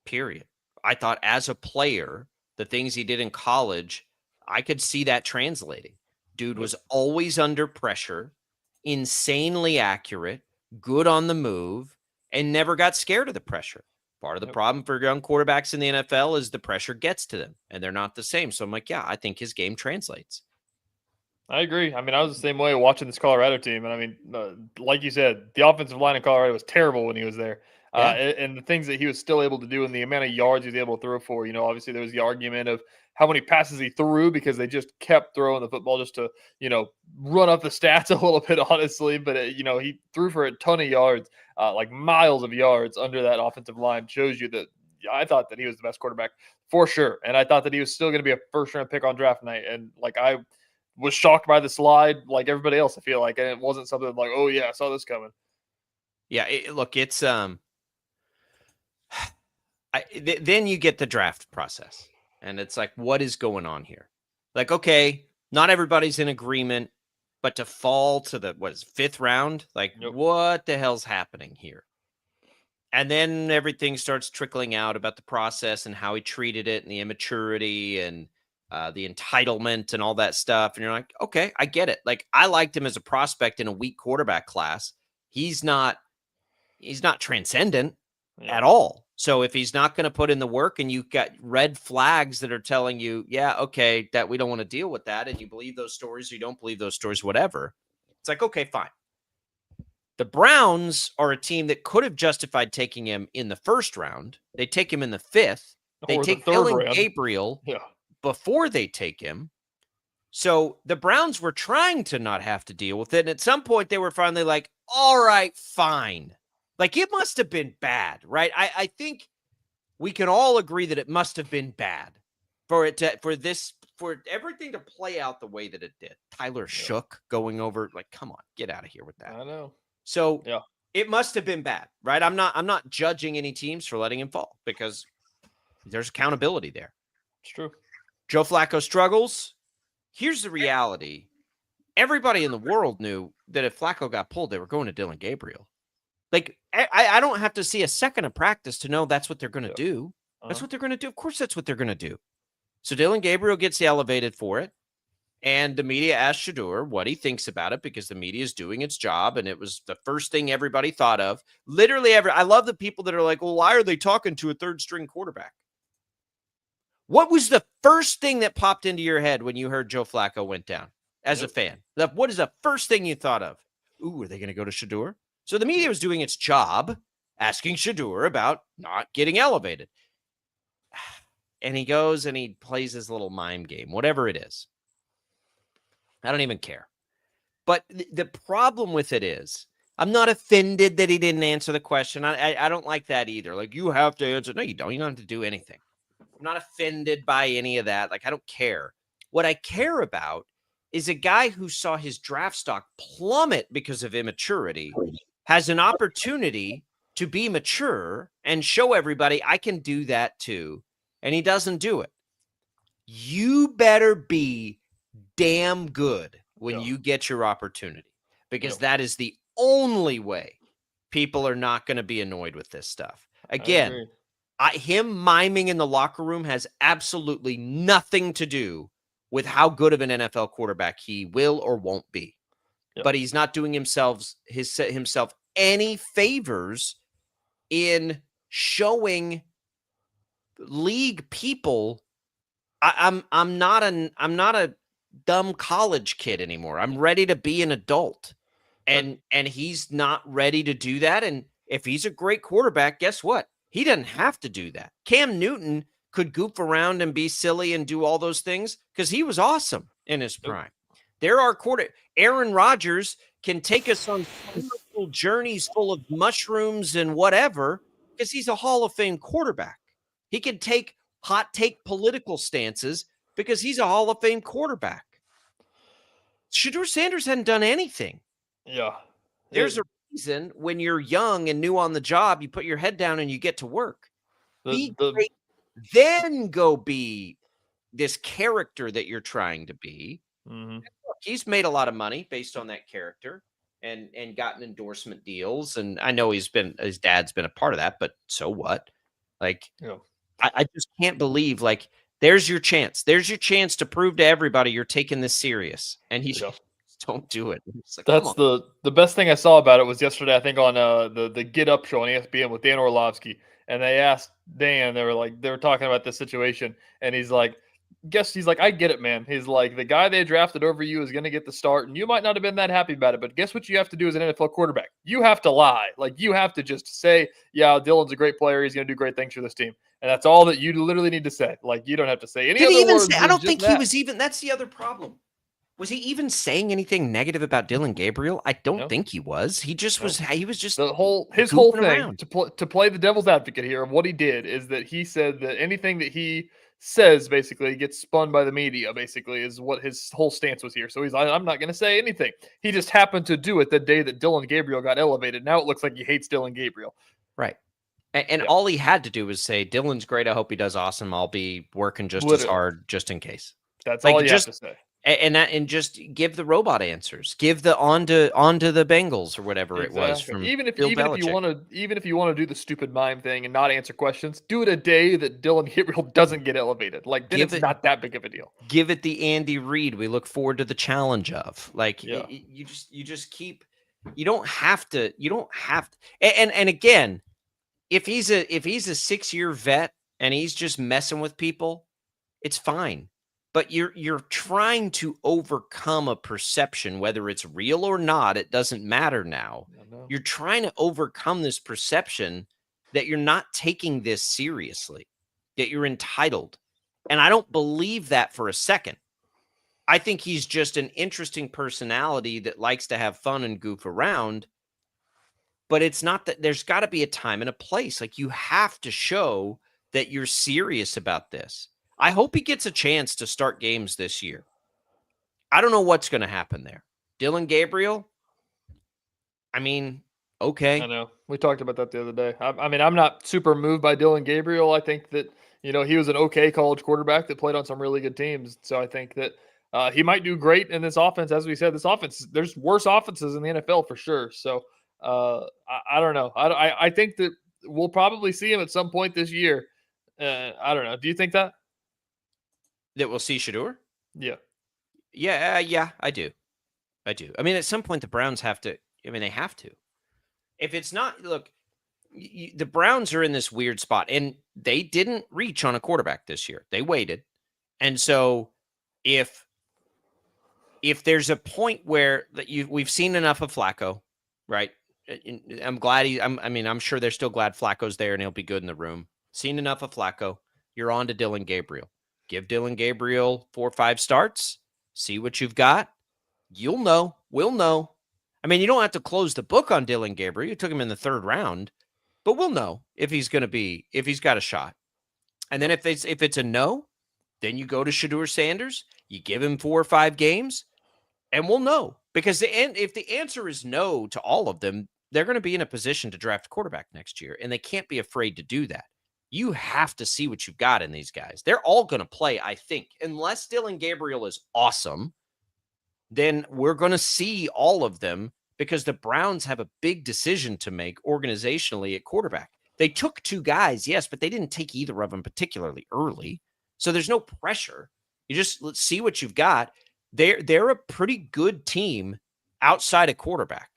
period. I thought as a player, the things he did in college, I could see that translating. Dude was always under pressure, insanely accurate, good on the move, and never got scared of the pressure. Part of the problem for young quarterbacks in the NFL is the pressure gets to them, and they're not the same. So I'm like, yeah, I think his game translates. I agree. I mean, I was the same way watching this Colorado team. And I mean, like you said, the offensive line in Colorado was terrible when he was there. Yeah. And the things that he was still able to do and the amount of yards he was able to throw for, obviously there was the argument of how many passes he threw because they just kept throwing the football just to, run up the stats a little bit, honestly. But, he threw for a ton of yards, like miles of yards under that offensive line. Shows you that I thought that he was the best quarterback for sure. And I thought that he was still going to be a first-round pick on draft night. And, I was shocked by the slide like everybody else, I feel like. And it wasn't something like, oh, yeah, I saw this coming. Yeah, it's then you get the draft process, and it's like, what is going on here? Like, okay, not everybody's in agreement, but to fall to the 5th round, like, what the hell's happening here? And then everything starts trickling out about the process and how he treated it and the immaturity and the entitlement and all that stuff. And you're like, okay, I get it. Like, I liked him as a prospect in a weak quarterback class. He's not transcendent at all. So if he's not going to put in the work and you've got red flags that are telling you, yeah, okay, that we don't want to deal with that, and you believe those stories or you don't believe those stories, whatever, it's like, okay, fine. The Browns are a team that could have justified taking him in the 1st round. They take him in the 5th. They take Dylan Gabriel before they take him. So the Browns were trying to not have to deal with it. And at some point they were finally like, all right, fine. Like it must have been bad, right? I think we can all agree that it must have been bad for everything to play out the way that it did. Tyler Shook going over, like, come on, get out of here with that. I know. So it must have been bad, right? I'm not judging any teams for letting him fall because there's accountability there. It's true. Joe Flacco struggles. Here's the reality. Everybody in the world knew that if Flacco got pulled, they were going to Dylan Gabriel. Like, I don't have to see a second of practice to know that's what they're going to do. That's what they're going to do. Of course, that's what they're going to do. So Dylan Gabriel gets elevated for it. And the media asked Shedeur what he thinks about it because the media is doing its job. And it was the first thing everybody thought of. Literally I love the people that are like, well, why are they talking to a third string quarterback? What was the first thing that popped into your head when you heard Joe Flacco went down as a fan? What is the first thing you thought of? Ooh, are they going to go to Shedeur? So the media was doing its job, asking Shedeur about not getting elevated. And he goes and he plays his little mime game, whatever it is. I don't even care. But the problem with it is, I'm not offended that he didn't answer the question. I don't like that either. Like, you have to answer. No, you don't. You don't have to do anything. I'm not offended by any of that. Like, I don't care. What I care about is a guy who saw his draft stock plummet because of immaturity has an opportunity to be mature and show everybody I can do that too. And he doesn't do it. You better be damn good when you get your opportunity, because that is the only way people are not going to be annoyed with this stuff. Again, him miming in the locker room has absolutely nothing to do with how good of an NFL quarterback he will or won't be. But he's not doing himself any favors in showing league people I'm not a dumb college kid anymore. I'm ready to be an adult. And he's not ready to do that. And if he's a great quarterback, guess what? He doesn't have to do that. Cam Newton could goof around and be silly and do all those things because he was awesome in his prime. There are Aaron Rodgers can take us on wonderful journeys full of mushrooms and whatever because he's a Hall of Fame quarterback. He can take hot take political stances because he's a Hall of Fame quarterback. Shedeur Sanders hadn't done anything. Yeah. There's a reason when you're young and new on the job, you put your head down and you get to work. Be great, then go be this character that you're trying to be. Look, he's made a lot of money based on that character and gotten endorsement deals. And I know his dad's been a part of that, but so what? Like, I just can't believe, like, there's your chance. There's your chance to prove to everybody you're taking this serious. And he just don't do it. Like, that's the best thing I saw about it was yesterday, I think, on the Get Up show on ESPN with Dan Orlovsky. And they asked Dan, they were talking about this situation. And he's like, I get it, man. He's like, the guy they drafted over you is going to get the start. And you might not have been that happy about it. But guess what you have to do as an NFL quarterback? You have to lie. Like, you have to just say, yeah, Dylan's a great player. He's going to do great things for this team. And that's all that you literally need to say. Like, you don't have to say any other words. I don't think he was even. That's the other problem. Was he even saying anything negative about Dylan Gabriel? I don't think he was. He just was. He was just his whole thing to play the devil's advocate here of what he did is that he said that anything that he says basically gets spun by the media. Basically, is what his whole stance was here. So he's like, I'm not going to say anything. He just happened to do it the day that Dylan Gabriel got elevated. Now it looks like he hates Dylan Gabriel. Right. And all he had to do was say, Dylan's great. I hope he does awesome. I'll be working just as hard just in case. That's all you have to say. And just give the robot answers. Give the on to the Bengals or whatever it was from even if you want to do the stupid mime thing and not answer questions, do it a day that Dylan Gabriel doesn't get elevated. Like, then it's not that big of a deal. Give it the Andy Reid we look forward to the challenge of. Like, you just keep. You don't have to. And again, if he's a 6-year vet and he's just messing with people, it's fine. But you're trying to overcome a perception, whether it's real or not, it doesn't matter now. You're trying to overcome this perception that you're not taking this seriously, that you're entitled. And I don't believe that for a second. I think he's just an interesting personality that likes to have fun and goof around. But it's not that there's got to be a time and a place. Like, you have to show that you're serious about this. I hope he gets a chance to start games this year. I don't know what's going to happen there. Dylan Gabriel, I mean, okay. I know. We talked about that the other day. I mean, I'm not super moved by Dylan Gabriel. I think that, he was an okay college quarterback that played on some really good teams. So I think that he might do great in this offense. As we said, this offense, there's worse offenses in the NFL for sure. So I don't know. I think that we'll probably see him at some point this year. I don't know. Do you think that? That we'll see Shedeur? Yeah. Yeah, I do. I mean, at some point, the Browns have to. I mean, they have to. If it's not, look, the Browns are in this weird spot, and they didn't reach on a quarterback this year. They waited. And so if there's a point where we've seen enough of Flacco, right? I'm glad I'm sure they're still glad Flacco's there and he'll be good in the room. Seen enough of Flacco. You're on to Dylan Gabriel. Give Dylan Gabriel 4 or 5 starts. See what you've got. You'll know. We'll know. I mean, you don't have to close the book on Dylan Gabriel. You took him in the 3rd round, but we'll know if he's got a shot. And then if it's a no, then you go to Shedeur Sanders. You give him 4 or 5 games, and we'll know. Because if the answer is no to all of them, they're going to be in a position to draft a quarterback next year, and they can't be afraid to do that. You have to see what you've got in these guys. They're all going to play, I think. Unless Dylan Gabriel is awesome, then we're going to see all of them because the Browns have a big decision to make organizationally at quarterback. They took 2 guys, yes, but they didn't take either of them particularly early. So there's no pressure. Let's see what you've got. They're a pretty good team outside of quarterback.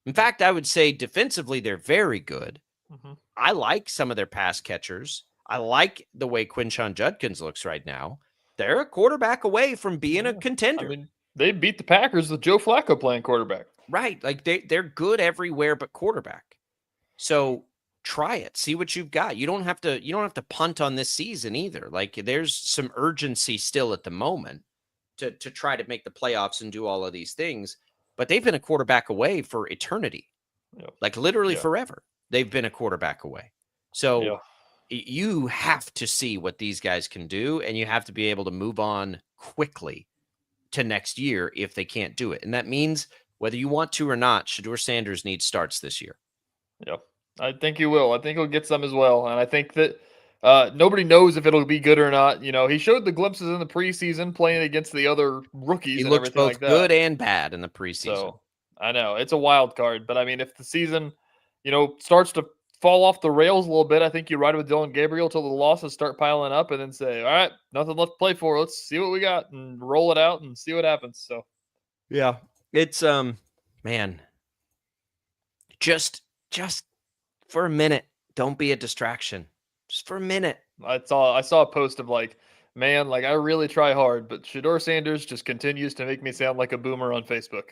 In fact, I would say defensively, they're very good. Mm-hmm. I like some of their pass catchers. I like the way Quinshon Judkins looks right now. They're a quarterback away from being a contender. I mean, they beat the Packers with Joe Flacco playing quarterback. Right. Like they're good everywhere but quarterback. So try it. See what you've got. You don't have to punt on this season either. Like, there's some urgency still at the moment to try to make the playoffs and do all of these things. But they've been a quarterback away for eternity. Yep. Like literally forever. They've been a quarterback away. So you have to see what these guys can do, and you have to be able to move on quickly to next year if they can't do it. And that means whether you want to or not, Shedeur Sanders needs starts this year. Yeah, I think he will. I think he'll get some as well. And I think that nobody knows if it'll be good or not. He showed the glimpses in the preseason playing against the other rookies. He and looked everything both like that. good and bad in the preseason. So I know it's a wild card, but I mean, if the season, starts to fall off the rails a little bit, I think you ride with Dylan Gabriel till the losses start piling up, and then say, all right, nothing left to play for. Let's see what we got and roll it out and see what happens. So yeah, it's man, just for a minute, don't be a distraction. Just for a minute. I saw a post of like, man, like I really try hard, but Shedeur Sanders just continues to make me sound like a boomer on Facebook.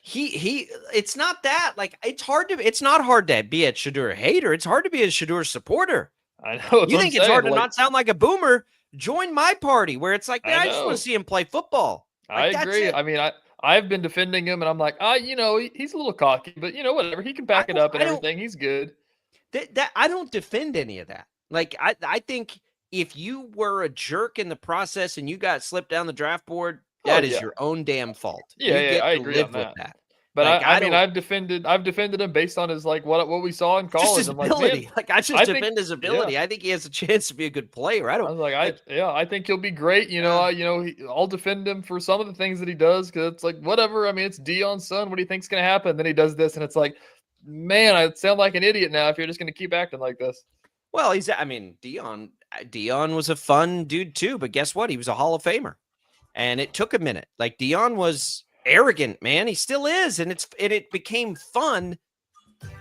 It's not that. Like, it's not hard to be a Shedeur hater. It's hard to be a Shedeur supporter. I know. You think it's hard to not sound like a boomer? Join my party where it's like, man, I just want to see him play football. Like, I agree. I mean, I've been defending him, and I'm like, he's a little cocky, but whatever. He can back it up and everything. He's good. That I don't defend any of that. Like, I think if you were a jerk in the process and you got slipped down the draft board, that is your own damn fault. Yeah, I agree on that. But like, I mean, I've defended him based on his like what we saw in college. Just his ability. I defend his ability. Yeah. I think he has a chance to be a good player. I think he'll be great. I'll defend him for some of the things that he does because it's like whatever. I mean, it's Deion's son. What do you think's going to happen? Then he does this, and it's like, man, I sound like an idiot now if you're just going to keep acting like this. Well, Deion was a fun dude too, but guess what? He was a Hall of Famer, and it took a minute. Like, Deion was arrogant, man. He still is, and it became fun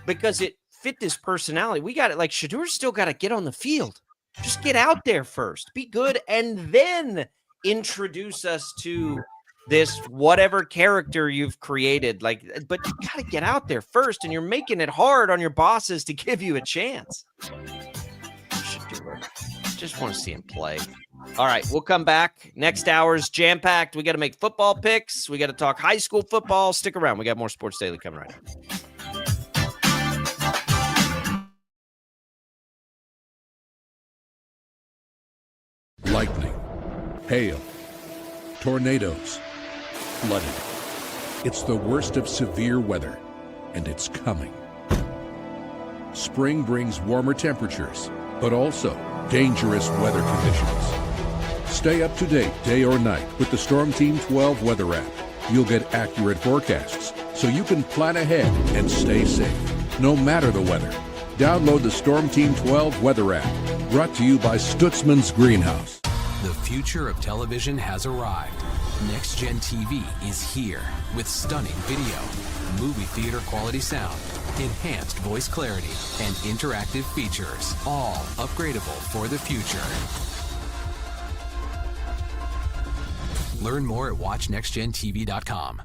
because it fit this personality. We got it. Like, Shedeur's still got to get on the field. Just get out there first, be good, and then introduce us to this whatever character you've created. Like, but you got to get out there first, and you're making it hard on your bosses to give you a chance. Shedeur. Just want to see him play. All right, we'll come back. Next hour's jam-packed. We got to make football picks. We got to talk high school football. Stick around. We got more Sports Daily coming right up. Lightning, hail, tornadoes, flooding. It's the worst of severe weather, and it's coming. Spring brings warmer temperatures, but also dangerous weather conditions. Stay up to date day or night with the Storm Team 12 weather app. You'll get accurate forecasts so you can plan ahead and stay safe, no matter the weather. Download the Storm Team 12 weather app, brought to you by Stutzman's Greenhouse. The future of television has arrived. Next Gen TV is here with stunning video, movie theater quality sound, enhanced voice clarity, and interactive features, all upgradable for the future. Learn more at watchnextgentv.com.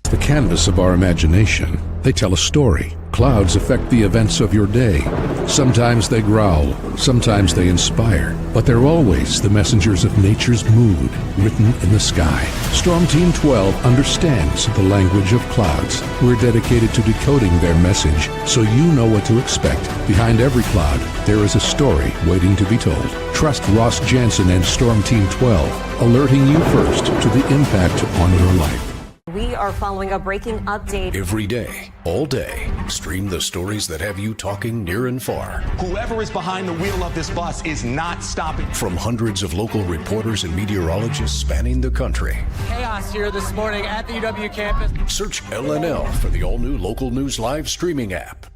The canvas of our imagination. They tell a story. Clouds affect the events of your day. Sometimes they growl, sometimes they inspire, but they're always the messengers of nature's mood, written in the sky. Storm Team 12 understands the language of clouds. We're dedicated to decoding their message, so you know what to expect. Behind every cloud, there is a story waiting to be told. Trust Ross Jansen and Storm Team 12, alerting you first to the impact on your life. We are following a breaking update. Every day, all day, stream the stories that have you talking near and far. Whoever is behind the wheel of this bus is not stopping. From hundreds of local reporters and meteorologists spanning the country. Chaos here this morning at the UW campus. Search LNL for the all-new Local News Live streaming app.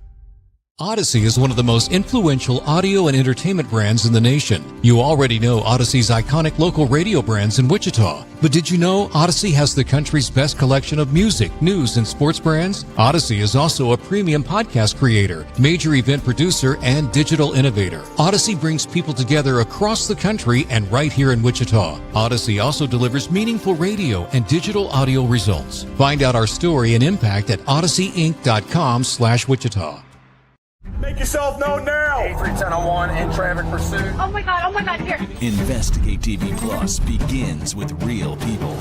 Odyssey is one of the most influential audio and entertainment brands in the nation. You already know Odyssey's iconic local radio brands in Wichita. But did you know Odyssey has the country's best collection of music, news, and sports brands? Odyssey is also a premium podcast creator, major event producer, and digital innovator. Odyssey brings people together across the country and right here in Wichita. Odyssey also delivers meaningful radio and digital audio results. Find out our story and impact at odysseyinc.com/Wichita. Make yourself known now. 831001 in traffic pursuit. Oh my God, here. Investigate TV Plus begins with real people.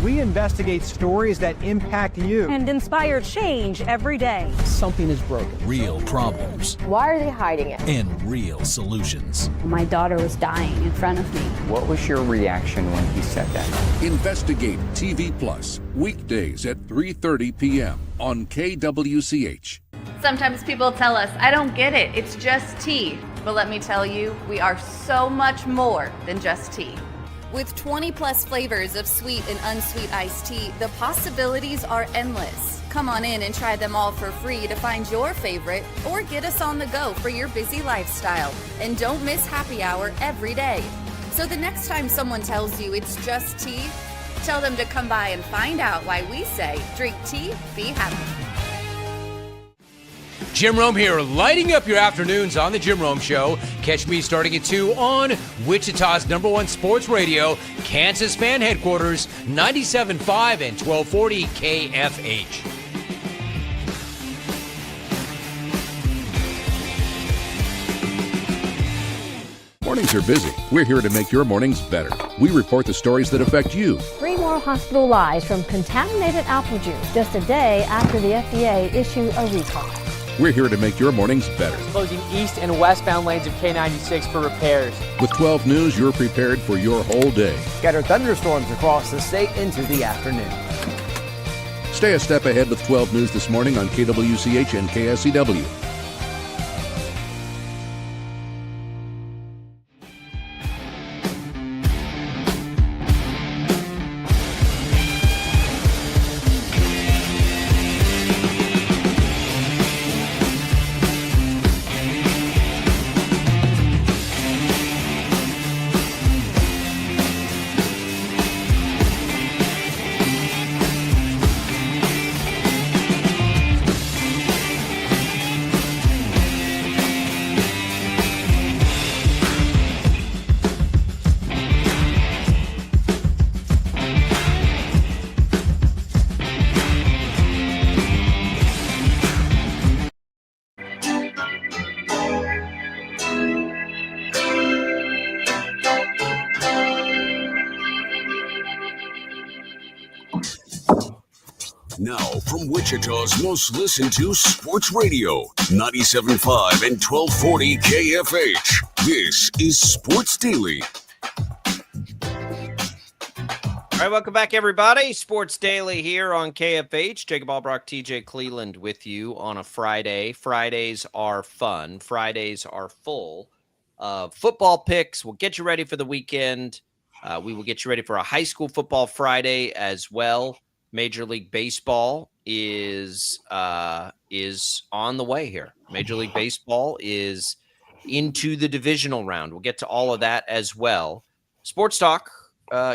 We investigate stories that impact you. And inspire change every day. Something is broken. Real problems. Why are they hiding it? And real solutions. My daughter was dying in front of me. What was your reaction when he said that? Investigate TV Plus, weekdays at 3:30 p.m. on KWCH. Sometimes people tell us, I don't get it, it's just tea. But let me tell you, we are so much more than just tea. With 20 plus flavors of sweet and unsweet iced tea, the possibilities are endless. Come on in and try them all for free to find your favorite, or get us on the go for your busy lifestyle. And don't miss happy hour every day. So the next time someone tells you it's just tea, tell them to come by and find out why we say, drink tea, be happy. Jim Rome here, lighting up your afternoons on The Jim Rome Show. Catch me starting at 2 on Wichita's #1 sports radio, Kansas Fan Headquarters, 97.5 and 1240 KFH. Mornings are busy. We're here to make your mornings better. We report the stories that affect you. 3 more hospital lies from contaminated apple juice just a day after the FDA issued a recall. We're here to make your mornings better. Closing east and westbound lanes of K96 for repairs. With 12 News, you're prepared for your whole day. Scattered thunderstorms across the state into the afternoon. Stay a step ahead with 12 News this morning on KWCH and KSCW. Now, from Wichita's most listened to sports radio, 97.5 and 1240 KFH. This is Sports Daily. All right, welcome back, everybody. Sports Daily here on KFH. Jacob Albrock, TJ Cleveland with you on a Friday. Fridays are fun. Fridays are full of football picks. We'll get you ready for the weekend. We will get you ready for a high school football Friday as well. Major League Baseball is on the way here. Major League Baseball is into the divisional round. We'll get to all of that as well. Sports Talk.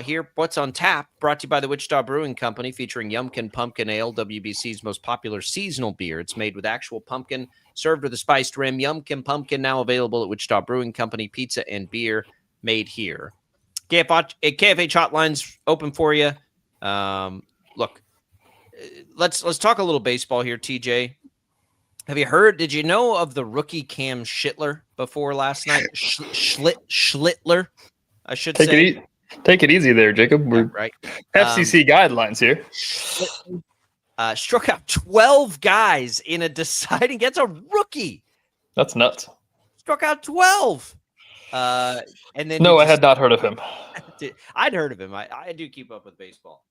Here, what's on tap, brought to you by the Wichita Brewing Company, featuring Yumkin Pumpkin Ale, WBC's most popular seasonal beer. It's made with actual pumpkin, served with a spiced rim. Yumkin Pumpkin, now available at Wichita Brewing Company. Pizza and beer made here. KFH hotline's open for you. Look, let's talk a little baseball here, TJ. Did you know of the rookie Cam Schittler before last night? Schlittler, I should say. Take it easy there, Jacob. We're right. FCC guidelines here. Struck out 12 guys in a deciding. It's a rookie. That's nuts. Struck out 12. And then I had not heard of him. I'd heard of him. I do keep up with baseball.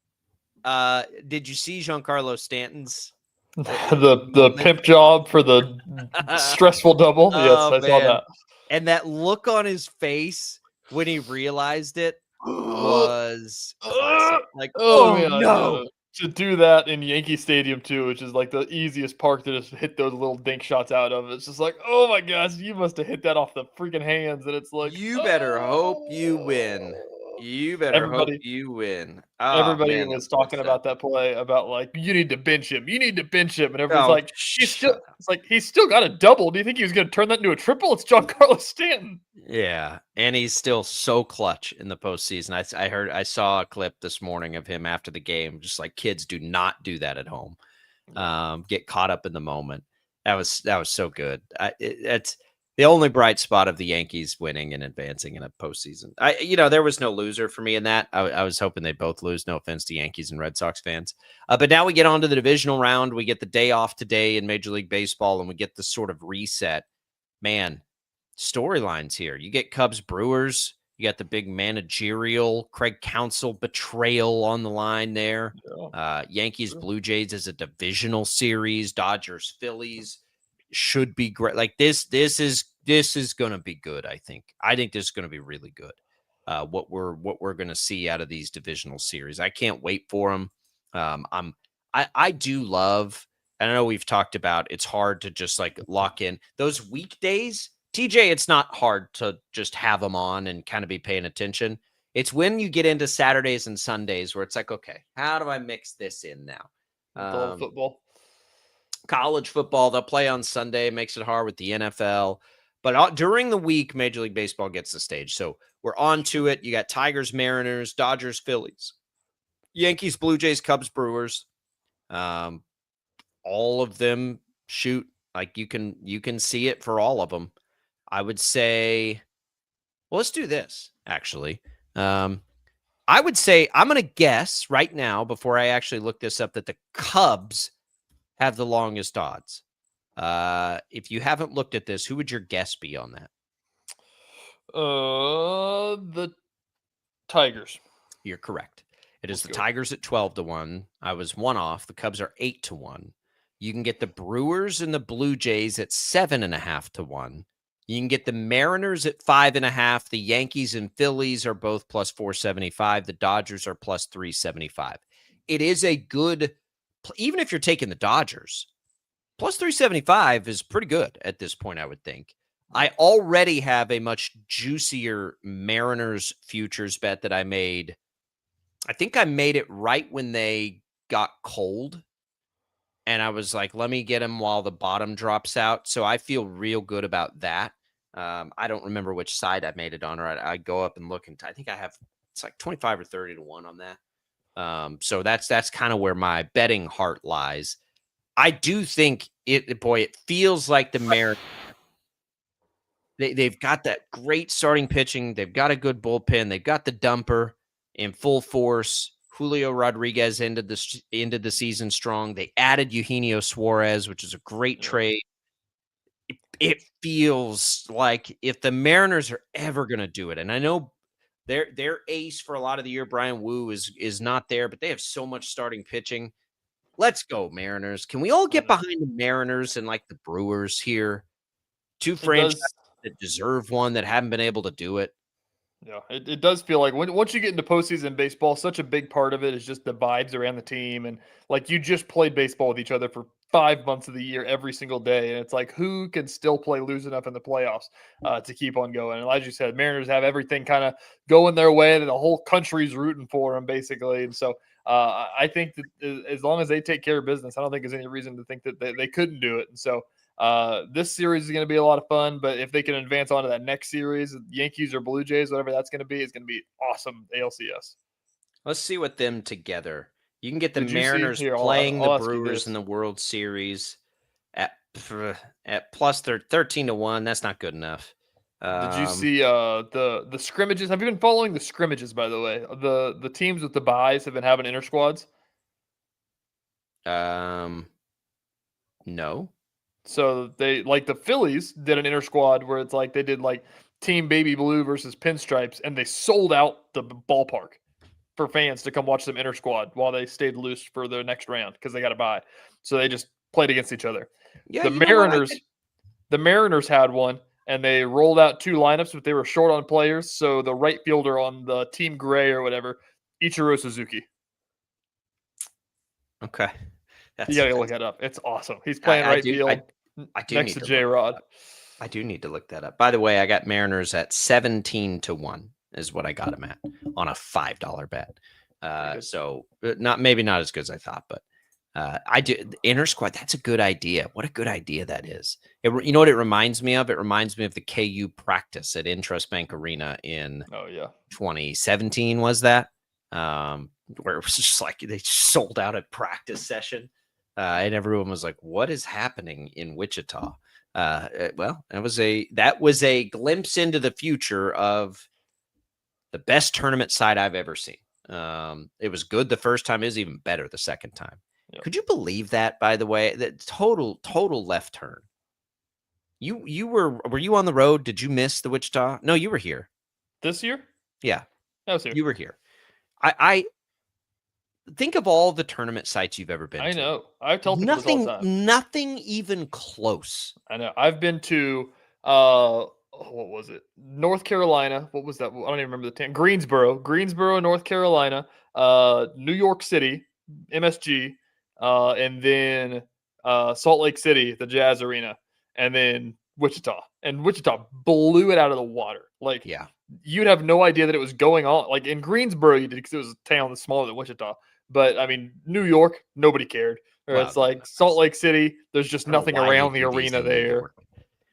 Did you see Giancarlo Stanton's the pimp job for the stressful double? Yes, I saw that. And that look on his face when he realized it was like, man, no. To do that in Yankee Stadium too, which is like the easiest park to just hit those little dink shots out of. It's just like, oh my gosh, you must have hit that off the freaking hands. And it's like, you better hope you win. You better hope you win. Everybody was talking about that play, about like, you need to bench him. You need to bench him. And everyone's like, he's still got a double. Do you think he was going to turn that into a triple? It's Giancarlo Stanton. Yeah. And he's still so clutch in the postseason. I saw a clip this morning of him after the game. Just like, kids, do not do that at home. Get caught up in the moment. That was so good. It's the only bright spot of the Yankees winning and advancing in a postseason. There was no loser for me in that. I was hoping they both lose. No offense to Yankees and Red Sox fans. But now we get on to the divisional round. We get the day off today in Major League Baseball, and we get the sort of reset. Man, storylines here. You get Cubs Brewers. You got the big managerial Craig Counsell betrayal on the line there. Yeah. Yankees Blue Jays is a divisional series. Dodgers Phillies should be great. Like this is going to be good. I think this is going to be really good. What we're going to see out of these divisional series. I can't wait for them. I do love, and I know we've talked about, it's hard to just like lock in those weekdays. TJ, it's not hard to just have them on and kind of be paying attention. It's when you get into Saturdays and Sundays where it's like, okay, how do I mix this in now? Football. College football, they'll play on Sunday, makes it hard with the NFL. But during the week, Major League Baseball gets the stage. So we're on to it. You got Tigers, Mariners, Dodgers, Phillies, Yankees, Blue Jays, Cubs, Brewers. All of them shoot. Like you can see it for all of them. I would say, well, let's do this, actually. I would say, I'm going to guess right now, before I actually look this up, that the Cubs have the longest odds. If you haven't looked at this, who would your guess be on that? The Tigers. You're correct. It is the Tigers at 12-1. I was one off. The Cubs are 8-1. You can get the Brewers and the Blue Jays at 7.5-1. You can get the Mariners at 5.5. The Yankees and Phillies are both plus 475. The Dodgers are plus 375. It is a good, even if you're taking the Dodgers, plus 375 is pretty good at this point, I would think. I already have a much juicier Mariners futures bet that I made. I think I made it right when they got cold. And I was like, let me get them while the bottom drops out. So I feel real good about that. I don't remember which side I made it on, or I go up and look, and I think I have, it's like 25 or 30-1 on that. So that's kind of where my betting heart lies. I do think it feels like the Mariners. They've got that great starting pitching. They've got a good bullpen. They've got the dumper in full force. Julio Rodriguez ended the season strong. They added Eugenio Suarez, which is a great trade. It feels like if the Mariners are ever going to do it, and I know their ace for a lot of the year, Brian Wu, is not there, but they have so much starting pitching. Let's go, Mariners. Can we all get behind the Mariners and like the Brewers here? Two franchises that deserve one that haven't been able to do it. Yeah, it does feel like once you get into postseason baseball, such a big part of it is just the vibes around the team. And like you just played baseball with each other for 5 months of the year every single day. And it's like, who can still lose enough in the playoffs to keep on going? And as you said, Mariners have everything kind of going their way that the whole country's rooting for them, basically. And so I think that as long as they take care of business, I don't think there's any reason to think that they couldn't do it. And so this series is going to be a lot of fun, but if they can advance on to that next series, Yankees or Blue Jays, whatever that's going to be, it's going to be awesome ALCS. Let's see what them together. You can get the Mariners playing the Brewers in the World Series at plus 13-1. That's not good enough. Did you see the scrimmages? Have you been following the scrimmages, by the way? The teams with the buys have been having inter squads. No. So they like the Phillies did an inter squad where it's like they did like Team Baby Blue versus Pinstripes, and they sold out the ballpark for fans to come watch them inter squad while they stayed loose for the next round because they got to buy. So they just played against each other. Yeah, the Mariners had one, and they rolled out 2 lineups, but they were short on players. So the right fielder on the Team Gray or whatever, Ichiro Suzuki. Okay. You got to look that up. It's awesome. He's playing right field next to J-Rod. I do need to look that up. By the way, I got Mariners at 17-1 is what I got them at on a $5 bet. So maybe not as good as I thought, but I do inter squad. That's a good idea. What a good idea that is. You know what it reminds me of? It reminds me of the KU practice at Intrust Bank Arena in 2017. Was that where it was just like they sold out a practice session, and everyone was like, "What is happening in Wichita?" Well, that was a glimpse into the future of the best tournament site I've ever seen. It was good the first time. It was even better the second time. Yep. Could you believe that, by the way? That total left turn. Were you on the road? Did you miss the Wichita? No, you were here. This year? Yeah. I was here. You were here. I think of all the tournament sites you've ever been to. I know. I tell people this all the time. Nothing even close. I know. I've been to what was it? North Carolina. What was that? I don't even remember the town. Greensboro, North Carolina, New York City, MSG, and then Salt Lake City, the Jazz Arena, and then Wichita. And Wichita blew it out of the water. Like, yeah, you'd have no idea that it was going on. Like in Greensboro, you did because it was a town that's smaller than Wichita. But I mean, New York, nobody cared. Or it's like Salt Lake City, there's just nothing around the arena there.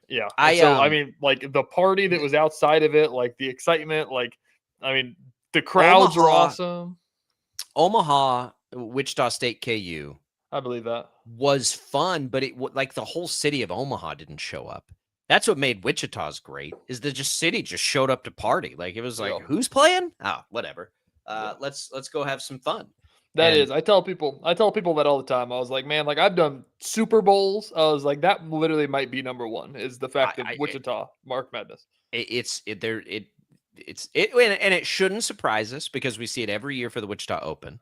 Yeah. I mean, like the party that was outside of it, like the excitement, like, I mean, the crowds were awesome. Omaha, Wichita State KU. I believe that was fun, but it like the whole city of Omaha didn't show up. That's what made Wichita's great. Is the city just showed up to party? Like it was like, who's playing? Oh, whatever. Let's go have some fun. I tell people that all the time. I was like, man, like I've done Super Bowls. I was like, that literally might be number one. Is the fact that Wichita, Mark Madness. And it shouldn't surprise us because we see it every year for the Wichita Open.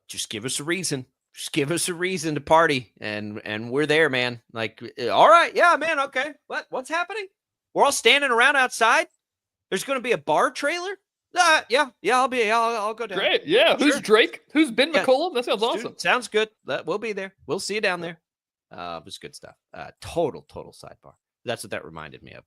Just give us a reason. Just give us a reason to party, and we're there, man. Like, all right, yeah, man, okay. What's happening? We're all standing around outside. There's going to be a bar trailer. Yeah, I'll go down. Great, yeah. Sure. Who's Drake? Who's Ben McCullum? That sounds awesome. Sounds good. We'll be there. We'll see you down there. It was good stuff. Total sidebar. That's what that reminded me of.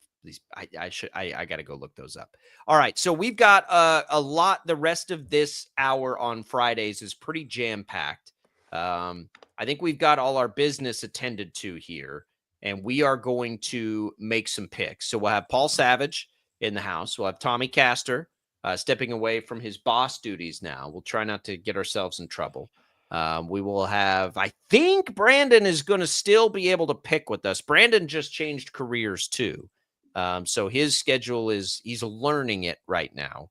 I got to go look those up. All right, so we've got a lot. The rest of this hour on Fridays is pretty jam packed. I think we've got all our business attended to here, and we are going to make some picks. So we'll have Paul Savage in the house. We'll have Tommy Castor stepping away from his boss duties now. We'll try not to get ourselves in trouble. We will have, I think Brandon is going to still be able to pick with us. Brandon just changed careers too. So his schedule he's learning it right now.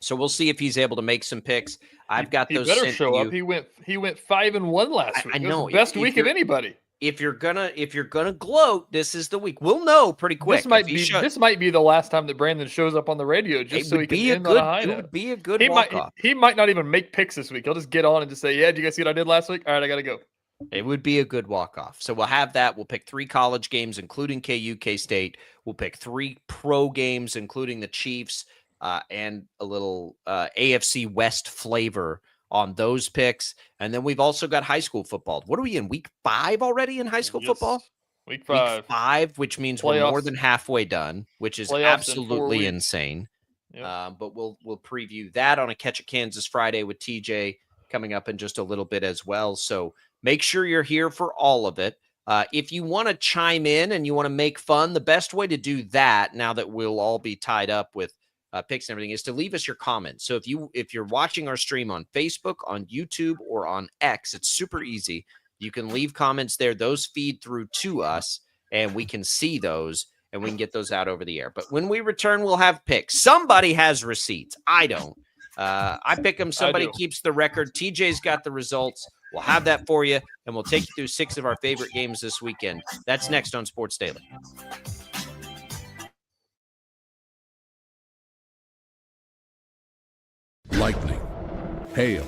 So we'll see if he's able to make some picks. I've got those. He better sent show to up. You. He went 5-1 last week. I know. It was the best week of anybody. If you're gonna gloat, this is the week. We'll know pretty quick. This might be the last time that Brandon shows up on the radio just so he can end on a high note. It would be a good walk-off. He might not even make picks this week. He'll just get on and just say, "Yeah, did you guys see what I did last week? All right, I gotta go." It would be a good walk-off. So we'll have that. We'll pick 3 college games, including KU, K-State. We'll pick 3 pro games, including the Chiefs, and a little AFC West flavor on those picks. And then we've also got high school football. What are we in, week 5 already in high school football? Week 5. Week 5, which means Playoffs. we're more than halfway done, which is Playoffs absolutely insane. Yep. But we'll preview that on a Catch at Kansas Friday with TJ coming up in just a little bit as well. So make sure you're here for all of it. If you want to chime in and you want to make fun, the best way to do that, now that we'll all be tied up with picks and everything, is to leave us your comments. So if you're watching our stream on Facebook, on YouTube, or on X, it's super easy. You can leave comments there. Those feed through to us, and we can see those, and we can get those out over the air. But when we return, we'll have picks. Somebody has receipts. I don't. I pick them. Somebody keeps the record. TJ's got the results. We'll have that for you, and we'll take you through 6 of our favorite games this weekend. That's next on Sports Daily. Lightning, hail,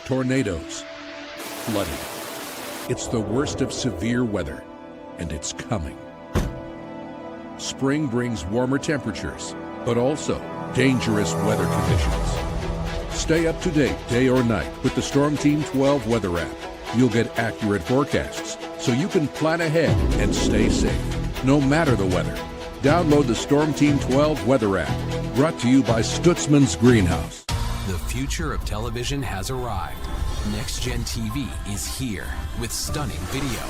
tornadoes, flooding. It's the worst of severe weather, and it's coming. Spring brings warmer temperatures, but also dangerous weather conditions. Stay up to date day or night with the Storm Team 12 weather app. You'll get accurate forecasts, so you can plan ahead and stay safe, no matter the weather. Download the Storm Team 12 weather app, brought to you by Stutzman's Greenhouse. The future of television has arrived. Next Gen TV is here with stunning video,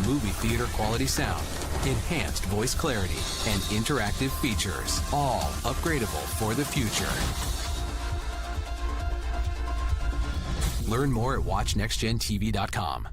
movie theater quality sound, enhanced voice clarity, and interactive features, all upgradable for the future. Learn more at watchnextgentv.com.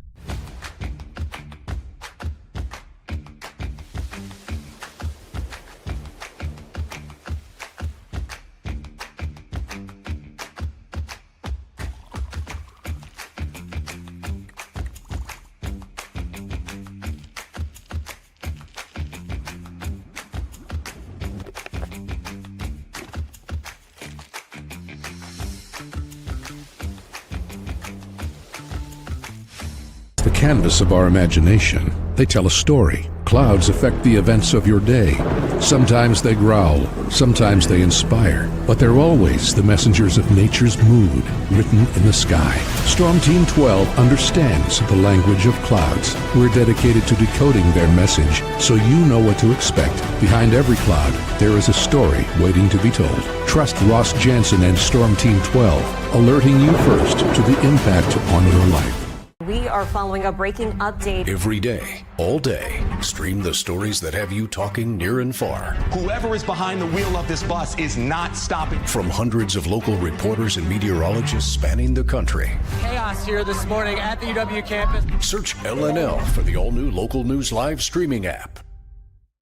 The canvas of our imagination. They tell a story. Clouds affect the events of your day. Sometimes they growl, sometimes they inspire, but they're always the messengers of nature's mood, written in the sky. Storm Team 12 understands the language of clouds. We're dedicated to decoding their message, so you know what to expect. Behind every cloud, there is a story waiting to be told. Trust Ross Jansen and Storm Team 12, alerting you first to the impact on your life. We are following a breaking update. Every day, all day, stream the stories that have you talking near and far. Whoever is behind the wheel of this bus is not stopping. From hundreds of local reporters and meteorologists spanning the country. Chaos here this morning at the UW campus. Search LNL for the all-new Local News Live streaming app.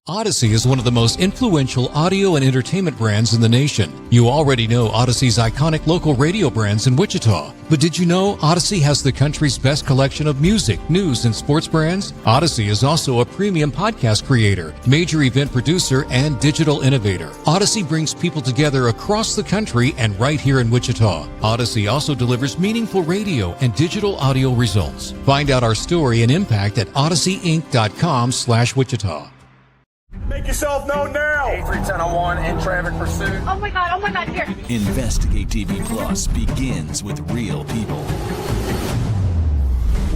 Odyssey is one of the most influential audio and entertainment brands in the nation. You already know Odyssey's iconic local radio brands in Wichita. But did you know Odyssey has the country's best collection of music, news, and sports brands? Odyssey is also a premium podcast creator, major event producer, and digital innovator. Odyssey brings people together across the country and right here in Wichita. Odyssey also delivers meaningful radio and digital audio results. Find out our story and impact at odysseyinc.com/Wichita. Make yourself known now. 31001 in traffic pursuit. Oh my God, here. Investigate TV Plus begins with real people.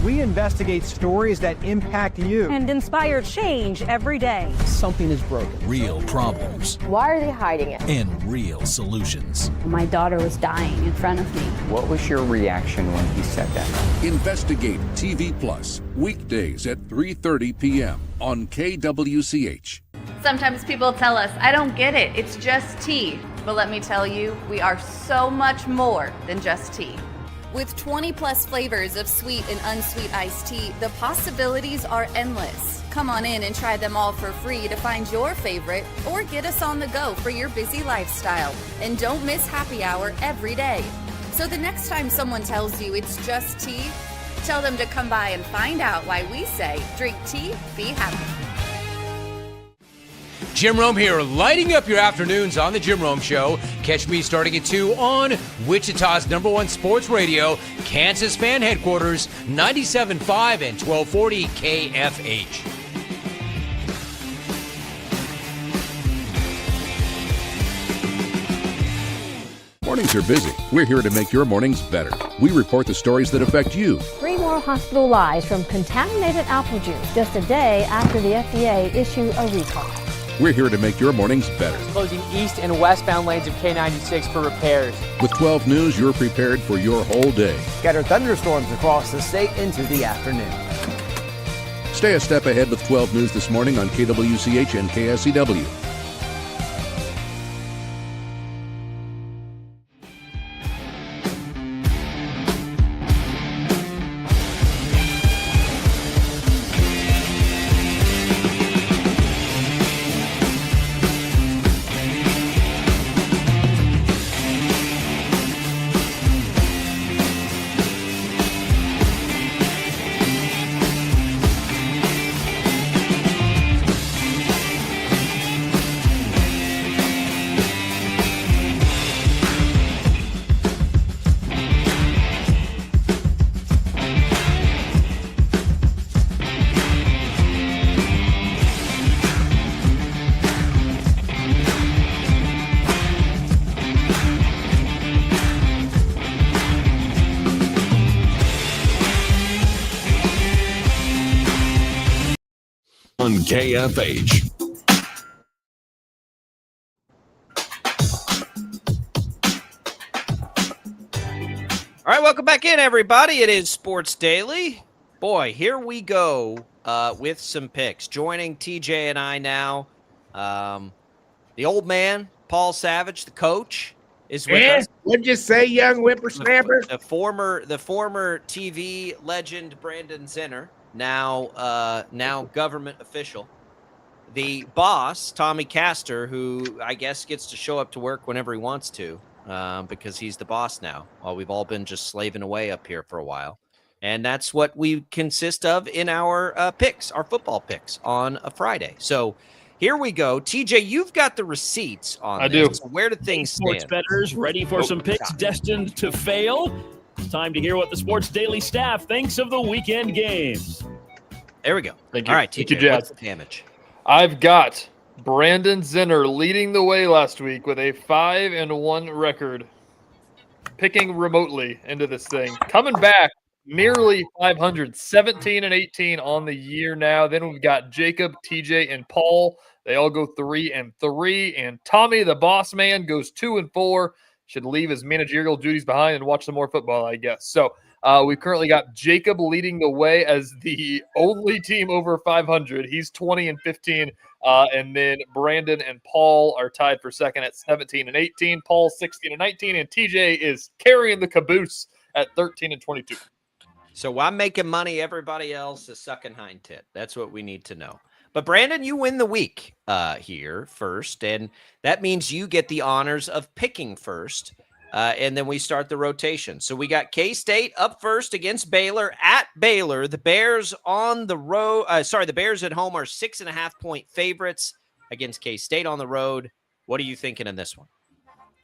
We investigate stories that impact you. And inspire change every day. Something is broken. Real problems. Why are they hiding it? And real solutions. My daughter was dying in front of me. What was your reaction when he said that? Investigate TV Plus, weekdays at 3:30 p.m. on KWCH. Sometimes people tell us, I don't get it, it's just tea. But let me tell you, we are so much more than just tea. With 20 plus flavors of sweet and unsweet iced tea, the possibilities are endless. Come on in and try them all for free to find your favorite or get us on the go for your busy lifestyle. And don't miss happy hour every day. So the next time someone tells you it's just tea, tell them to come by and find out why we say drink tea, be happy. Jim Rome here, lighting up your afternoons on The Jim Rome Show. Catch me starting at 2 on Wichita's #1 sports radio, Kansas Fan Headquarters, 97.5 and 1240 KFH. Mornings are busy. We're here to make your mornings better. We report the stories that affect you. 3 more hospital lies from contaminated apple juice just a day after the FDA issued a recall. We're here to make your mornings better. Closing east and westbound lanes of K96 for repairs. With 12 News, you're prepared for your whole day. Scattered thunderstorms across the state into the afternoon. Stay a step ahead with 12 News this morning on KWCH and KSCW. On KFH. All right, welcome back in, everybody. It is Sports Daily. Boy, here we go with some picks. Joining TJ and I now, the old man, Paul Savage, the coach, is with us. What'd you say, young whippersnapper? The former TV legend Brandon Zinner, now government official. The boss, Tommy Castor, who I guess gets to show up to work whenever he wants to, because he's the boss now, while we've all been just slaving away up here for a while. And that's what we consist of in our picks, our football picks on a Friday. So here we go. TJ, you've got the receipts on I this. do. So where do things Sports stand? bettors ready for some picks destined to fail? It's time to hear what the Sports Daily staff thinks of the weekend games. There we go. Thank you. All right, Thank TJ, you, Jazz. what's the damage? I've got Brandon Zinner leading the way last week with a 5-1 record, picking remotely into this thing. Coming back nearly 500, 17-18 on the year now. Then we've got Jacob, TJ, and Paul. They all go 3-3. And Tommy, the boss man, goes 2-4. Should leave his managerial duties behind and watch some more football, I guess. So we've currently got Jacob leading the way as the only team over 500. He's 20-15. And then Brandon and Paul are tied for second at 17-18. Paul 16-19. And TJ is carrying the caboose at 13-22. So I'm making money. Everybody else is sucking hind tit. That's what we need to know. But Brandon, you win the week here first, and that means you get the honors of picking first, and then we start the rotation. So we got K-State up first against Baylor at Baylor. The Bears on the road. The Bears at home are 6.5-point favorites against K-State on the road. What are you thinking in this one?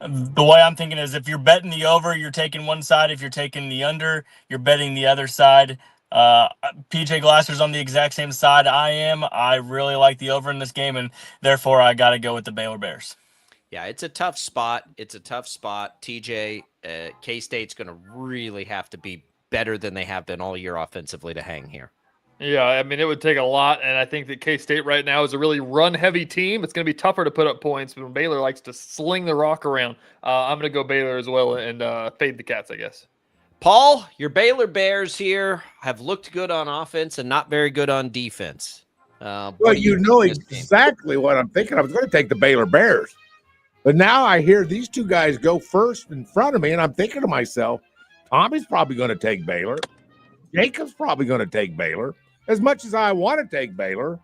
The way I'm thinking is if you're betting the over, you're taking one side. If you're taking the under, you're betting the other side. PJ Glasser's on the exact same side I am. I really like the over in this game, and therefore I got to go with the Baylor Bears. Yeah, it's a tough spot. TJ, K-State's going to really have to be better than they have been all year offensively to hang here. Yeah, I mean, it would take a lot, and I think that K-State right now is a really run-heavy team. It's going to be tougher to put up points, but Baylor likes to sling the rock around. I'm going to go Baylor as well and fade the Cats, I guess. Paul, your Baylor Bears here have looked good on offense and not very good on defense. Well, you know exactly what I'm thinking. I was going to take the Baylor Bears. But now I hear these two guys go first in front of me, and I'm thinking to myself, Tommy's probably going to take Baylor. Jacob's probably going to take Baylor. As much as I want to take Baylor,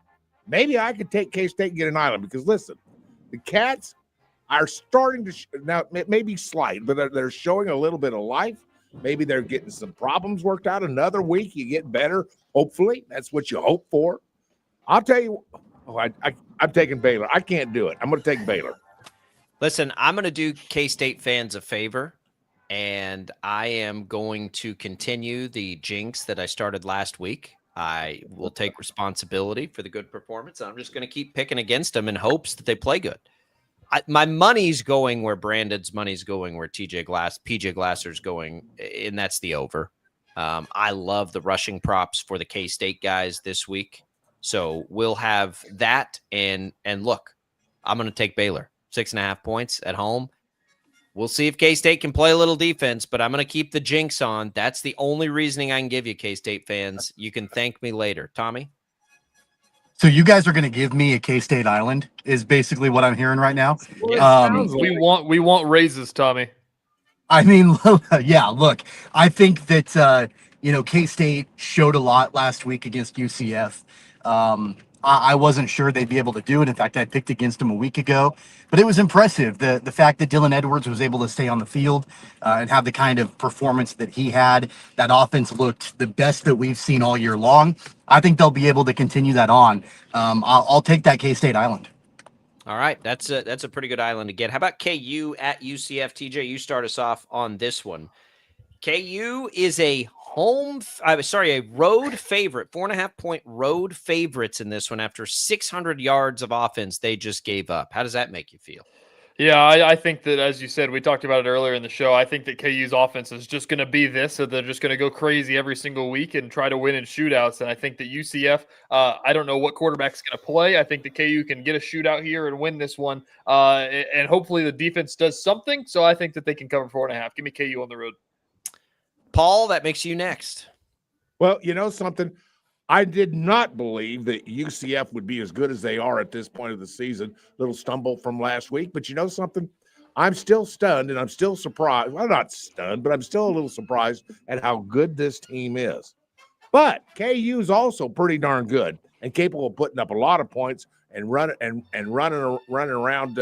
maybe I could take K-State and get an island because, listen, the Cats are starting to now it may be slight, but they're showing a little bit of life. Maybe they're getting some problems worked out. Another week, you get better. Hopefully, that's what you hope for. I'll tell you, I'm taking Baylor. I can't do it. I'm going to take Baylor. Listen, I'm going to do K-State fans a favor, and I am going to continue the jinx that I started last week. I will take responsibility for the good performance. I'm just going to keep picking against them in hopes that they play good. My money's going where Brandon's money's going, where PJ Glasser's going, and that's the over. I love the rushing props for the K-State guys this week. So we'll have that. And look, I'm going to take Baylor. 6.5 points at home. We'll see if K-State can play a little defense, but I'm going to keep the jinx on. That's the only reasoning I can give you, K-State fans. You can thank me later. Tommy? So you guys are going to give me a K-State Island is basically what I'm hearing right now. We want raises, Tommy. I mean, yeah, look, I think that, K-State showed a lot last week against UCF. I wasn't sure they'd be able to do it. In fact, I picked against them a week ago, but it was impressive. The fact that Dylan Edwards was able to stay on the field and have the kind of performance that he had, that offense looked the best that we've seen all year long. I think they'll be able to continue that on. I'll take that K-State Island. All right, that's a pretty good island to get. How about KU at UCF? TJ, you start us off on this one. KU is a road favorite, 4.5-point road favorites in this one after 600 yards of offense they just gave up. How does that make you feel? Yeah, I think that, as you said, we talked about it earlier in the show. I think that KU's offense is just going to be this, so they're just going to go crazy every single week and try to win in shootouts. And I think that UCF, I don't know what quarterback's going to play. I think that KU can get a shootout here and win this one. And hopefully the defense does something. So I think that they can cover 4.5. Give me KU on the road. Paul, that makes you next. Well, you know something? I did not believe that UCF would be as good as they are at this point of the season. Little stumble from last week. But you know something? I'm still stunned and I'm still surprised. Well, not stunned, but I'm still a little surprised at how good this team is. But KU is also pretty darn good and capable of putting up a lot of points and running around,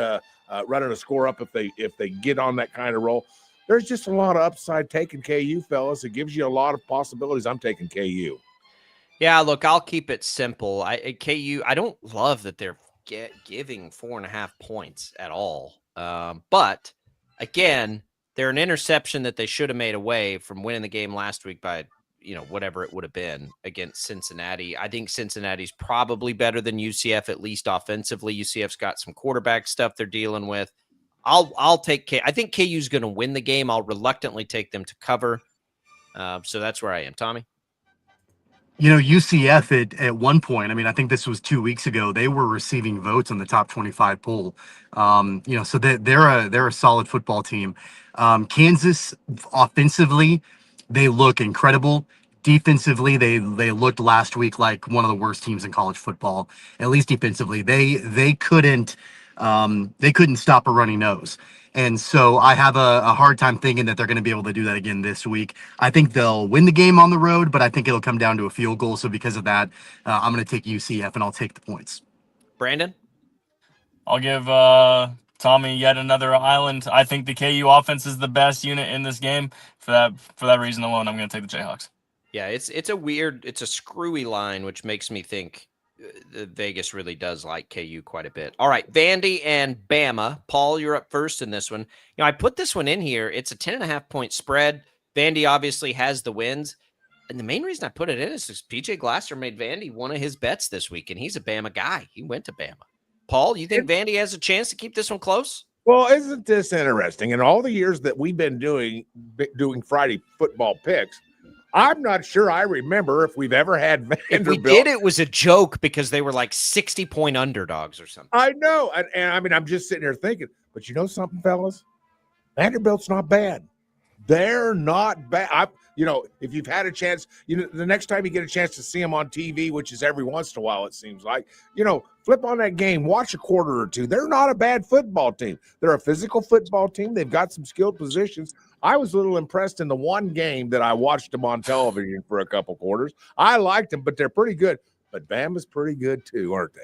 running a score up if they get on that kind of roll. There's just a lot of upside taking KU, fellas. It gives you a lot of possibilities. I'm taking KU. Yeah, look, I'll keep it simple. KU, I don't love that they're giving 4.5 points at all. But again, they're an interception that they should have made away from winning the game last week by, whatever it would have been against Cincinnati. I think Cincinnati's probably better than UCF, at least offensively. UCF's got some quarterback stuff they're dealing with. I'll take I think KU's going to win the game. I'll reluctantly take them to cover. So that's where I am. Tommy? UCF at one point, I think this was 2 weeks ago, they were receiving votes on the top 25 poll. So they're a solid football team. Kansas, offensively, they look incredible. Defensively, they looked last week like one of the worst teams in college football. At least defensively, they couldn't stop a runny nose. And so I have a hard time thinking that they're going to be able to do that again this week. I think they'll win the game on the road, but I think it'll come down to a field goal. So because of that, I'm going to take UCF and I'll take the points. Brandon? I'll give Tommy yet another island. I think the KU offense is the best unit in this game. For that reason alone, I'm going to take the Jayhawks. Yeah, it's a screwy line, which makes me think Vegas really does like KU quite a bit. All right, Vandy and Bama. Paul, you're up first in this one. I put this one in here. It's a 10.5-point spread. Vandy obviously has the wins. And the main reason I put it in is because PJ Glasser made Vandy one of his bets this week, and he's a Bama guy. He went to Bama. Paul, you think Vandy has a chance to keep this one close? Well, isn't this interesting? In all the years that we've been doing Friday football picks, I'm not sure I remember if we've ever had Vanderbilt. If we did, it was a joke because they were like 60-point underdogs or something. I know. And I'm just sitting here thinking, but you know something, fellas? Vanderbilt's not bad. They're not bad. If you've had a chance, the next time you get a chance to see them on TV, which is every once in a while, it seems like, flip on that game, watch a quarter or two. They're not a bad football team. They're a physical football team. They've got some skilled positions. I was a little impressed in the one game that I watched them on television for a couple quarters. I liked them, but they're pretty good. But Bama's pretty good too, aren't they?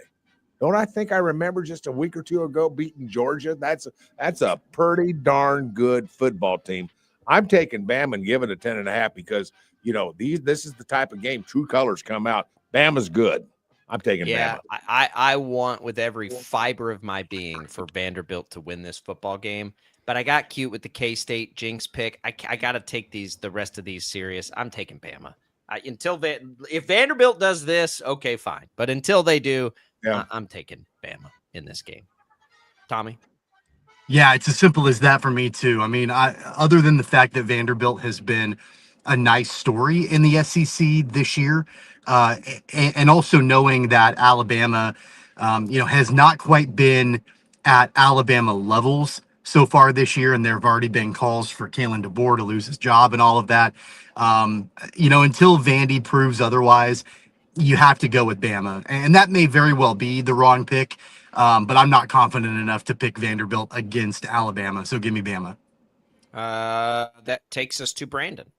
Don't I think I remember just a week or two ago beating Georgia? That's a pretty darn good football team. I'm taking Bama and giving it a 10.5 because, this is the type of game true colors come out. Bama's good. I'm taking Bama. I want with every fiber of my being for Vanderbilt to win this football game, but I got cute with the K-State jinx pick. I got to take the rest of these serious. I'm taking Bama. If Vanderbilt does this, okay, fine. But until they do, I'm taking Bama in this game. Tommy? Yeah, it's as simple as that for me too. I mean, other than the fact that Vanderbilt has been a nice story in the SEC this year, and also knowing that Alabama, has not quite been at Alabama levels so far this year, and there have already been calls for Kalen DeBoer to lose his job and all of that. Until Vandy proves otherwise, you have to go with Bama, and that may very well be the wrong pick. But I'm not confident enough to pick Vanderbilt against Alabama, so give me Bama. That takes us to Brandon.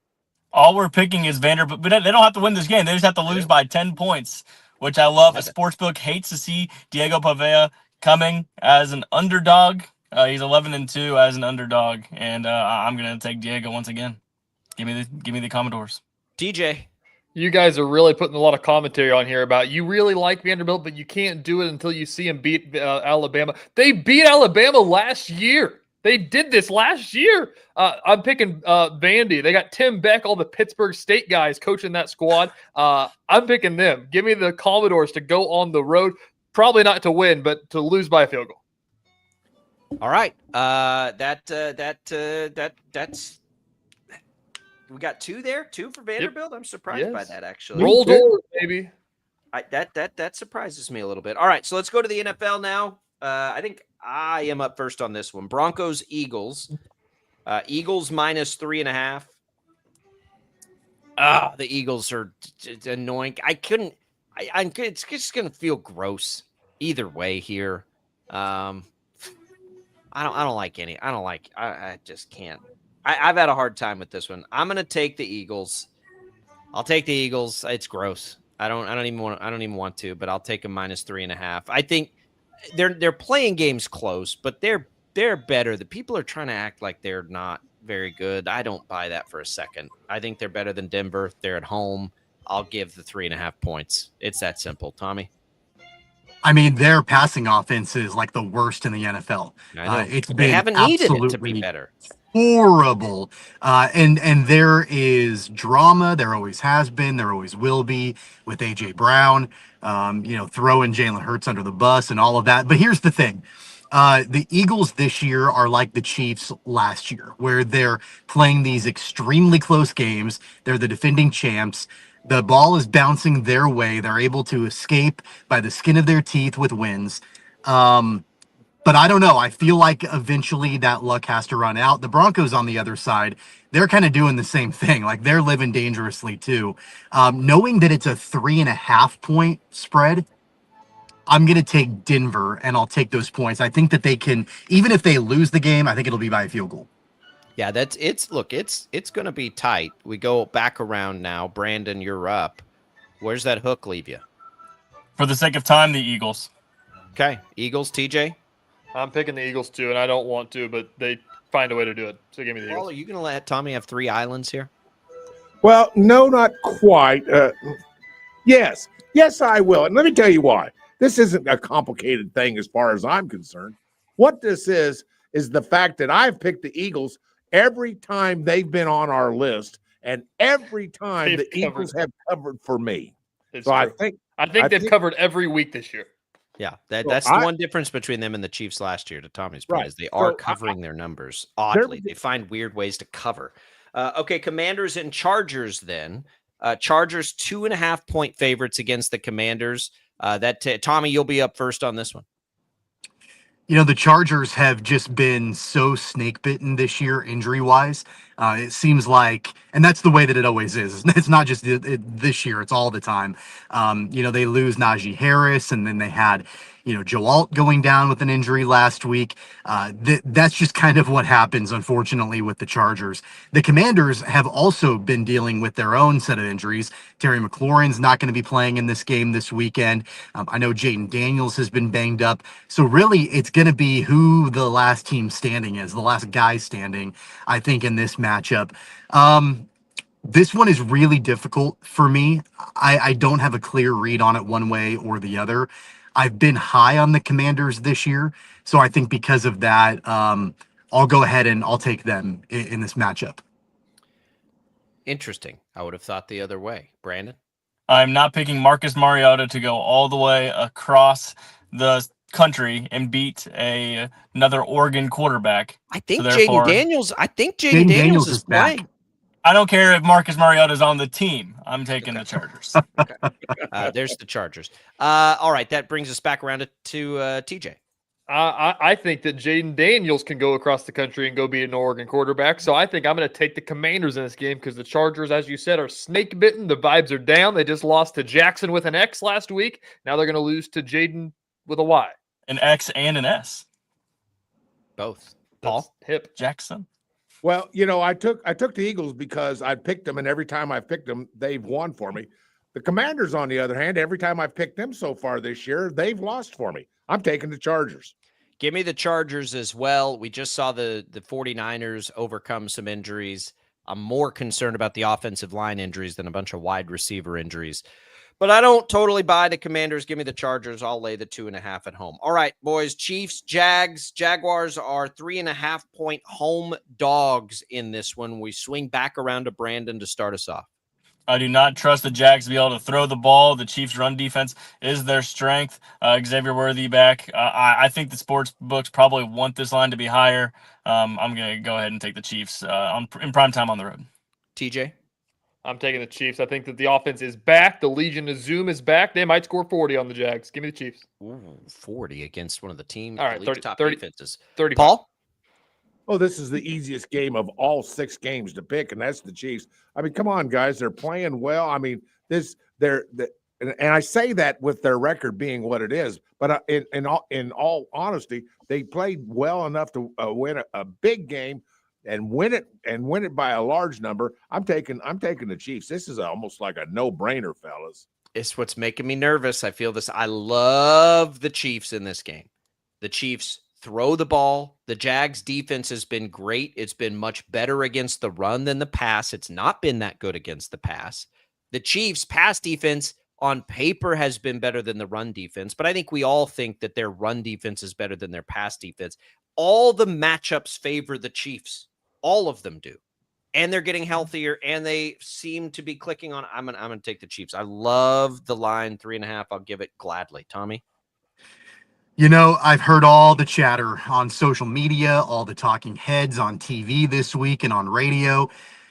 All we're picking is Vanderbilt, but they don't have to win this game. They just have to lose by 10 points, which I love. A sportsbook hates to see Diego Pavea coming as an underdog. He's 11-2 as an underdog, and I'm gonna take Diego once again. Give me the Commodores. TJ. You guys are really putting a lot of commentary on here about you really like Vanderbilt, but you can't do it until you see them beat Alabama. They beat Alabama last year. They did this last year. I'm picking Vandy. They got Tim Beck, all the Pittsburgh State guys coaching that squad. I'm picking them. Give me the Commodores to go on the road. Probably not to win, but to lose by a field goal. All right. That's we got two there, two for Vanderbilt. Yep. I'm surprised by that, actually. Roll doors, baby. That surprises me a little bit. All right, so let's go to the NFL now. I think I am up first on this one. Broncos, Eagles. Eagles minus 3.5. The Eagles are annoying. It's just going to feel gross either way here. I don't like any. I just can't. I've had a hard time with this one. I'm going to take the Eagles. I'll take the Eagles. It's gross. I don't even want to, but I'll take them minus 3.5. I think they're playing games close, but they're better. The people are trying to act like they're not very good. I don't buy that for a second. I think they're better than Denver. They're at home. I'll give the 3.5 points. It's that simple. Tommy? I mean, their passing offense is like the worst in the NFL. They haven't needed it to be better. Horrible. And there is drama. There always has been. There always will be with A.J. Brown, throwing Jalen Hurts under the bus and all of that. But here's the thing. The Eagles this year are like the Chiefs last year, where they're playing these extremely close games. They're the defending champs. The ball is bouncing their way. They're able to escape by the skin of their teeth with wins. But I don't know. I feel like eventually that luck has to run out. The Broncos on the other side, they're kind of doing the same thing. Like they're living dangerously too. Knowing that it's a 3.5 point spread, I'm going to take Denver and I'll take those points. I think that they can, even if they lose the game, I think it'll be by a field goal. Yeah, it's going to be tight. We go back around now. Brandon, you're up. Where's that hook leave you? For the sake of time, the Eagles. Okay. Eagles, TJ? I'm picking the Eagles too, and I don't want to, but they find a way to do it. So give me the Eagles. Are you going to let Tommy have 3 islands here? Well, no, not quite. Yes, I will. And let me tell you why. This isn't a complicated thing as far as I'm concerned. What this is the fact that I've picked the Eagles every time they've been on our list, and every time the Eagles have covered for me. So I think they've covered every week this year. Yeah, that's the one difference between them and the Chiefs last year, to Tommy's point, is they are covering their numbers. Oddly, they find weird ways to cover. Okay, Commanders and Chargers then. Chargers 2.5 point favorites against the Commanders. Tommy, you'll be up first on this one. You know, the Chargers have just been so snake bitten this year, injury wise. It seems like, and that's the way that it always is. It's not just this year; it's all the time. You know, they lose Najee Harris, and then they had, Joe Alt going down with an injury last week. That's just kind of what happens, unfortunately, with the Chargers. The Commanders have also been dealing with their own set of injuries. Terry McLaurin's not going to be playing in this game this weekend. I know Jaden Daniels has been banged up. So really, it's going to be who the last team standing is, the last guy standing, I think, in this matchup. This one is really difficult for me. I don't have a clear read on it one way or the other. I've been high on the Commanders this year, so I think because of that, I'll go ahead and I'll take them in this matchup. Interesting. I would have thought the other way. Brandon? I'm not picking Marcus Mariota to go all the way across the country and beat another Oregon quarterback. I think so Jaden Daniels is playing. Back. I don't care if Marcus Mariota is on the team. I'm taking the Chargers. There's the Chargers. All right, that brings us back around to TJ. I think that Jaden Daniels can go across the country and go be an Oregon quarterback. So I think I'm going to take the Commanders in this game because the Chargers, as you said, are snake bitten. The vibes are down. They just lost to Jackson with an X last week. Now they're going to lose to Jaden with a Y. An X and an S. Both. Paul? Hip. Jackson. Well, I took the Eagles because I picked them, and every time I picked them, they've won for me. The Commanders, on the other hand, every time I've picked them so far this year, they've lost for me. I'm taking the Chargers. Give me the Chargers as well. We just saw the 49ers overcome some injuries. I'm more concerned about the offensive line injuries than a bunch of wide receiver injuries. But I don't totally buy the Commanders. Give me the Chargers. I'll lay the 2.5 at home. All right, boys. Chiefs, Jags. Jaguars are 3.5-point home dogs in this one. We swing back around to Brandon to start us off. I do not trust the Jags to be able to throw the ball. The Chiefs' run defense is their strength. Xavier Worthy back. I think the sports books probably want this line to be higher. I'm going to go ahead and take the Chiefs in prime time on the road. TJ? I'm taking the Chiefs. I think that the offense is back. The Legion of Zoom is back. They might score 40 on the Jags. Give me the Chiefs. Ooh, 40 against one of the teams. All right, 30, top 30, defenses. 30. Paul? Oh, this is the easiest game of all 6 games to pick, and that's the Chiefs. I mean, come on, guys. They're playing well. I mean, and I say that with their record being what it is, but in all honesty, they played well enough to win a big game and win it by a large number. I'm taking the Chiefs. This is almost like a no-brainer, fellas. It's what's making me nervous. I feel this. I love the Chiefs in this game. The Chiefs throw the ball. The Jags defense has been great. It's been much better against the run than the pass. It's not been that good against the pass. The Chiefs pass defense on paper has been better than the run defense, but I think we all think that their run defense is better than their pass defense. All the matchups favor the Chiefs. All of them do. And they're getting healthier, and they seem to be clicking on. I'm gonna take the Chiefs. I love the line 3.5. I'll give it gladly. Tommy? I've heard all the chatter on social media, all the talking heads on TV this week and on radio,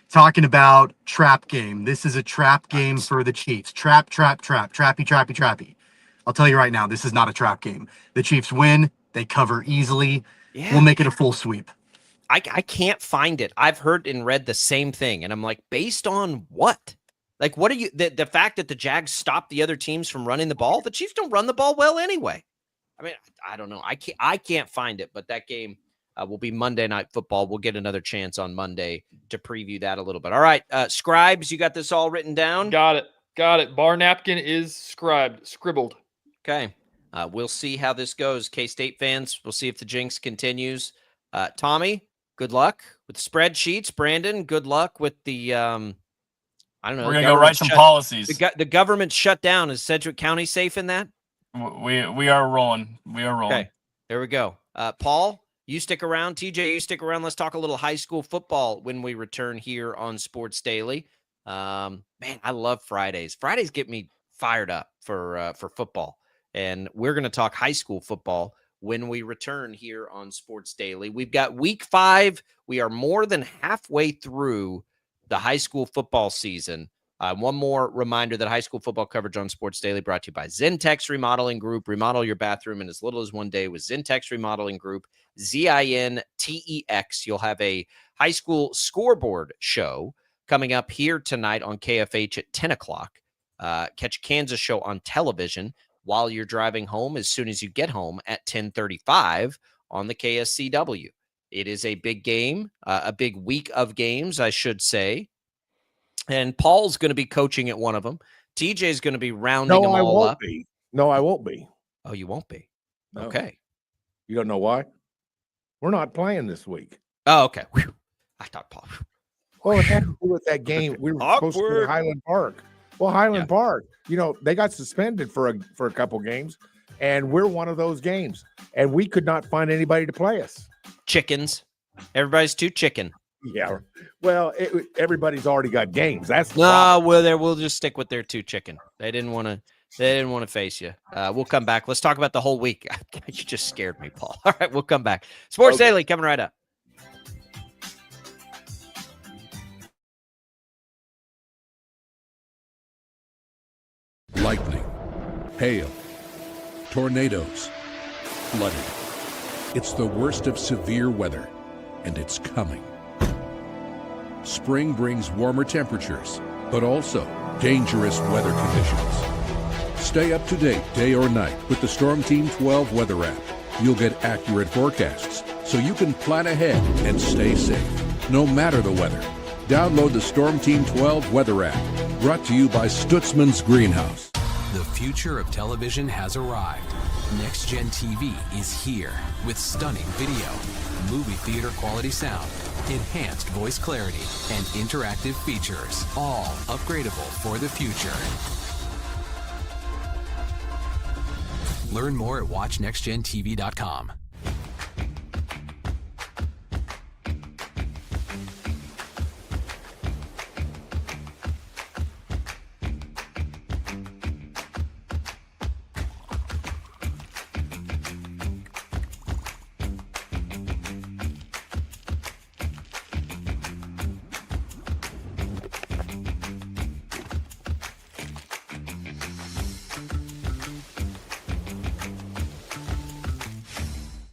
talking about trap game. This is a trap game for the Chiefs. Trap, trappy. I'll tell you right now, this is not a trap game. The Chiefs win. They cover easily. Yeah. We'll make it a full sweep. I can't find it. I've heard and read the same thing, and I'm like, based on what? Like, what are you? The fact that the Jags stop the other teams from running the ball? The Chiefs don't run the ball well anyway. I mean, I don't know. I can't find it, but that game will be Monday Night Football. We'll get another chance on Monday to preview that a little bit. All right, Scribes, you got this all written down? Got it. Bar napkin is scribbled. Okay. We'll see how this goes. K-State fans, we'll see if the jinx continues. Tommy, good luck with the spreadsheets. Brandon, good luck with the, I don't know. We're going to go write some policies. The government shut down. Is Sedgwick County safe in that? We are rolling. Okay, there we go. Paul, you stick around. TJ, you stick around. Let's talk a little high school football when we return here on Sports Daily. Man, I love Fridays. Fridays get me fired up for football. And we're going to talk high school football when we return here on Sports Daily. We've got week 5. We are more than halfway through the high school football season. One more reminder that high school football coverage on Sports Daily brought to you by Zentex Remodeling Group. Remodel your bathroom in as little as one day with Zentex Remodeling Group, ZINTEX. You'll have a high school scoreboard show coming up here tonight on KFH at 10 o'clock. Catch Kansas show on television while you're driving home as soon as you get home at 10:35 on the KSCW. It is a big game, a big week of games, I should say. And Paul's going to be coaching at one of them. TJ's going to be rounding them all up. No, I won't be. Oh, you won't be? No. Okay. You don't know why? We're not playing this week. Oh, okay. Whew. I thought Paul. Well, it had to do with that game. We were supposed to be at Highland Park. Well, Highland Park, they got suspended for a couple games, and we're one of those games. And we could not find anybody to play us. Chickens. Everybody's too chicken. Yeah. Well, everybody's already got games. That's we'll just stick with their two chicken. They didn't want to face you. We'll come back. Let's talk about the whole week. You just scared me, Paul. All right, we'll come back. Sports Daily coming right up. Lightning, hail, tornadoes, flooding. It's the worst of severe weather, and it's coming. Spring brings warmer temperatures, but also dangerous weather conditions. Stay up to date day or night with the Storm Team 12 weather app. You'll get accurate forecasts, so you can plan ahead and stay safe, no matter the weather. Download the Storm Team 12 weather app, brought to you by Stutzman's Greenhouse. The future of television has arrived. Next Gen TV is here with stunning video, movie theater quality sound, enhanced voice clarity, and interactive features, all upgradable for the future. Learn more at watchnextgentv.com.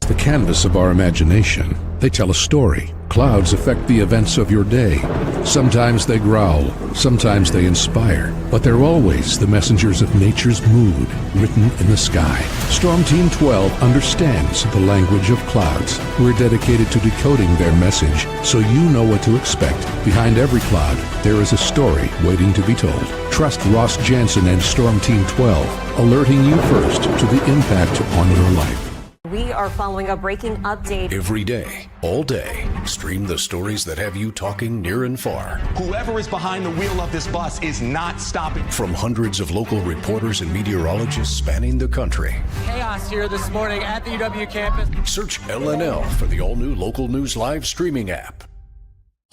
The canvas of our imagination. They tell a story. Clouds affect the events of your day. Sometimes they growl, sometimes they inspire, but they're always the messengers of nature's mood, written in the sky. Storm Team 12 understands the language of clouds. We're dedicated to decoding their message, so you know what to expect. Behind every cloud, there is a story waiting to be told. Trust Ross Jansen and Storm Team 12, alerting you first to the impact on your life. We are following a breaking update. Every day, all day, stream the stories that have you talking near and far. Whoever is behind the wheel of this bus is not stopping. From hundreds of local reporters and meteorologists spanning the country. Chaos here this morning at the UW campus. Search LNL for the all-new Local News Live streaming app.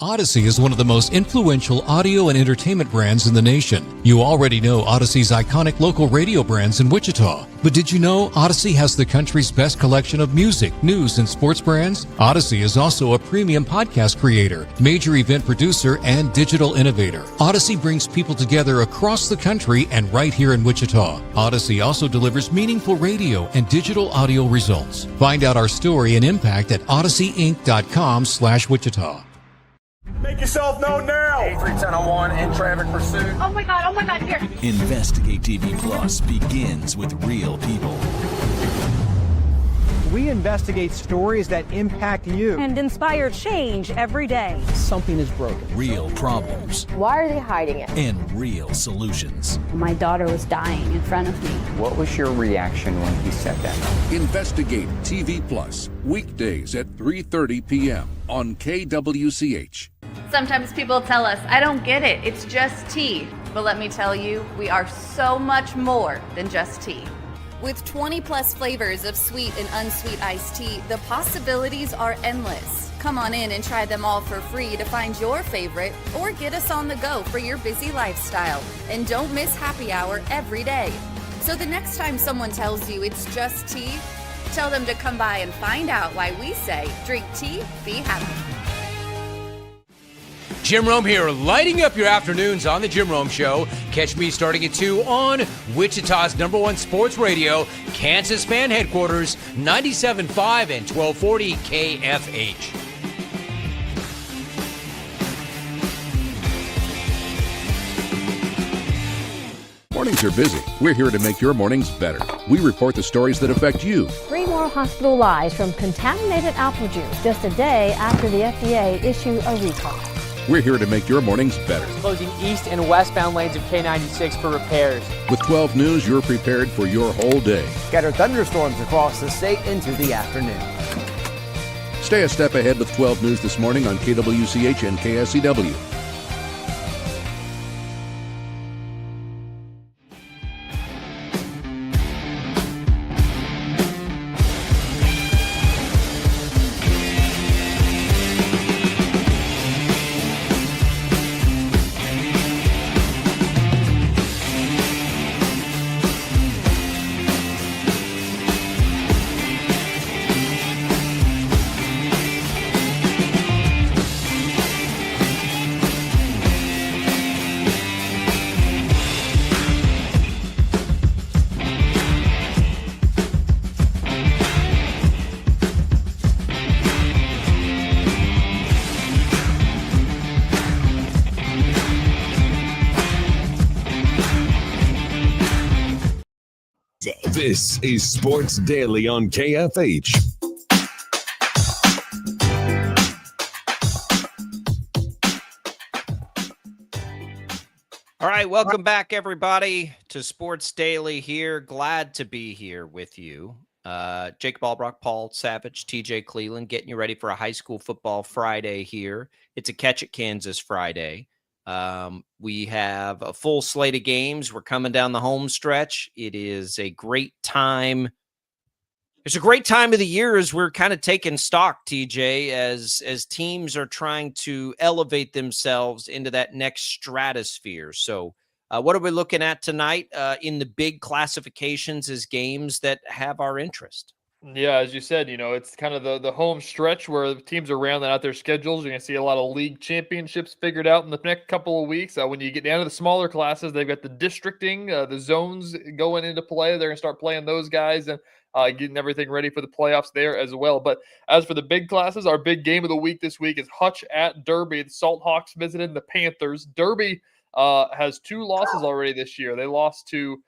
Odyssey is one of the most influential audio and entertainment brands in the nation. You already know Odyssey's iconic local radio brands in Wichita. But did you know Odyssey has the country's best collection of music, news, and sports brands? Odyssey is also a premium podcast creator, major event producer, and digital innovator. Odyssey brings people together across the country and right here in Wichita. Odyssey also delivers meaningful radio and digital audio results. Find out our story and impact at odysseyinc.com/Wichita. Make yourself known now. 83101 in traffic pursuit. Oh my God, here. Investigate TV Plus begins with real people. We investigate stories that impact you. And inspire change every day. Something is broken. Real problems. Why are they hiding it? And real solutions. My daughter was dying in front of me. What was your reaction when he said that? Investigate TV Plus, weekdays at 3:30 p.m. on KWCH. Sometimes people tell us, I don't get it, it's just tea. But let me tell you, we are so much more than just tea. With 20 plus flavors of sweet and unsweet iced tea, the possibilities are endless. Come on in and try them all for free to find your favorite or get us on the go for your busy lifestyle. And don't miss happy hour every day. So the next time someone tells you it's just tea, tell them to come by and find out why we say drink tea, be happy. Jim Rome here, lighting up your afternoons on The Jim Rome Show. Catch me starting at 2 on Wichita's #1 sports radio, Kansas Fan Headquarters, 97.5 and 1240 KFH. Mornings are busy. We're here to make your mornings better. We report the stories that affect you. 3 more hospitalized from contaminated apple juice just a day after the FDA issued a recall. We're here to make your mornings better. Closing east and westbound lanes of K96 for repairs. With 12 News, you're prepared for your whole day. Scattered thunderstorms across the state into the afternoon. Stay a step ahead with 12 News this morning on KWCH and KSCW. This is Sports Daily on KFH. All right, welcome back, everybody, to Sports Daily here. Glad to be here with you. Jacob Albrock, Paul Savage, TJ Cleveland, getting you ready for a high school football Friday here. It's a Catch It Kansas Friday. We have a full slate of games. We're coming down the home stretch. It is a great time. It's a great time of the year as we're kind of taking stock, TJ, as teams are trying to elevate themselves into that next stratosphere. So what are we looking at tonight in the big classifications as games that have our interest? Yeah, as you said, it's kind of the home stretch where the teams are rounding out their schedules. You're going to see a lot of league championships figured out in the next couple of weeks. When you get down to the smaller classes, they've got the districting, the zones going into play. They're going to start playing those guys and getting everything ready for the playoffs there as well. But as for the big classes, our big game of the week this week is Hutch at Derby. The Salt Hawks visiting the Panthers. Derby has 2 losses already this year. They lost to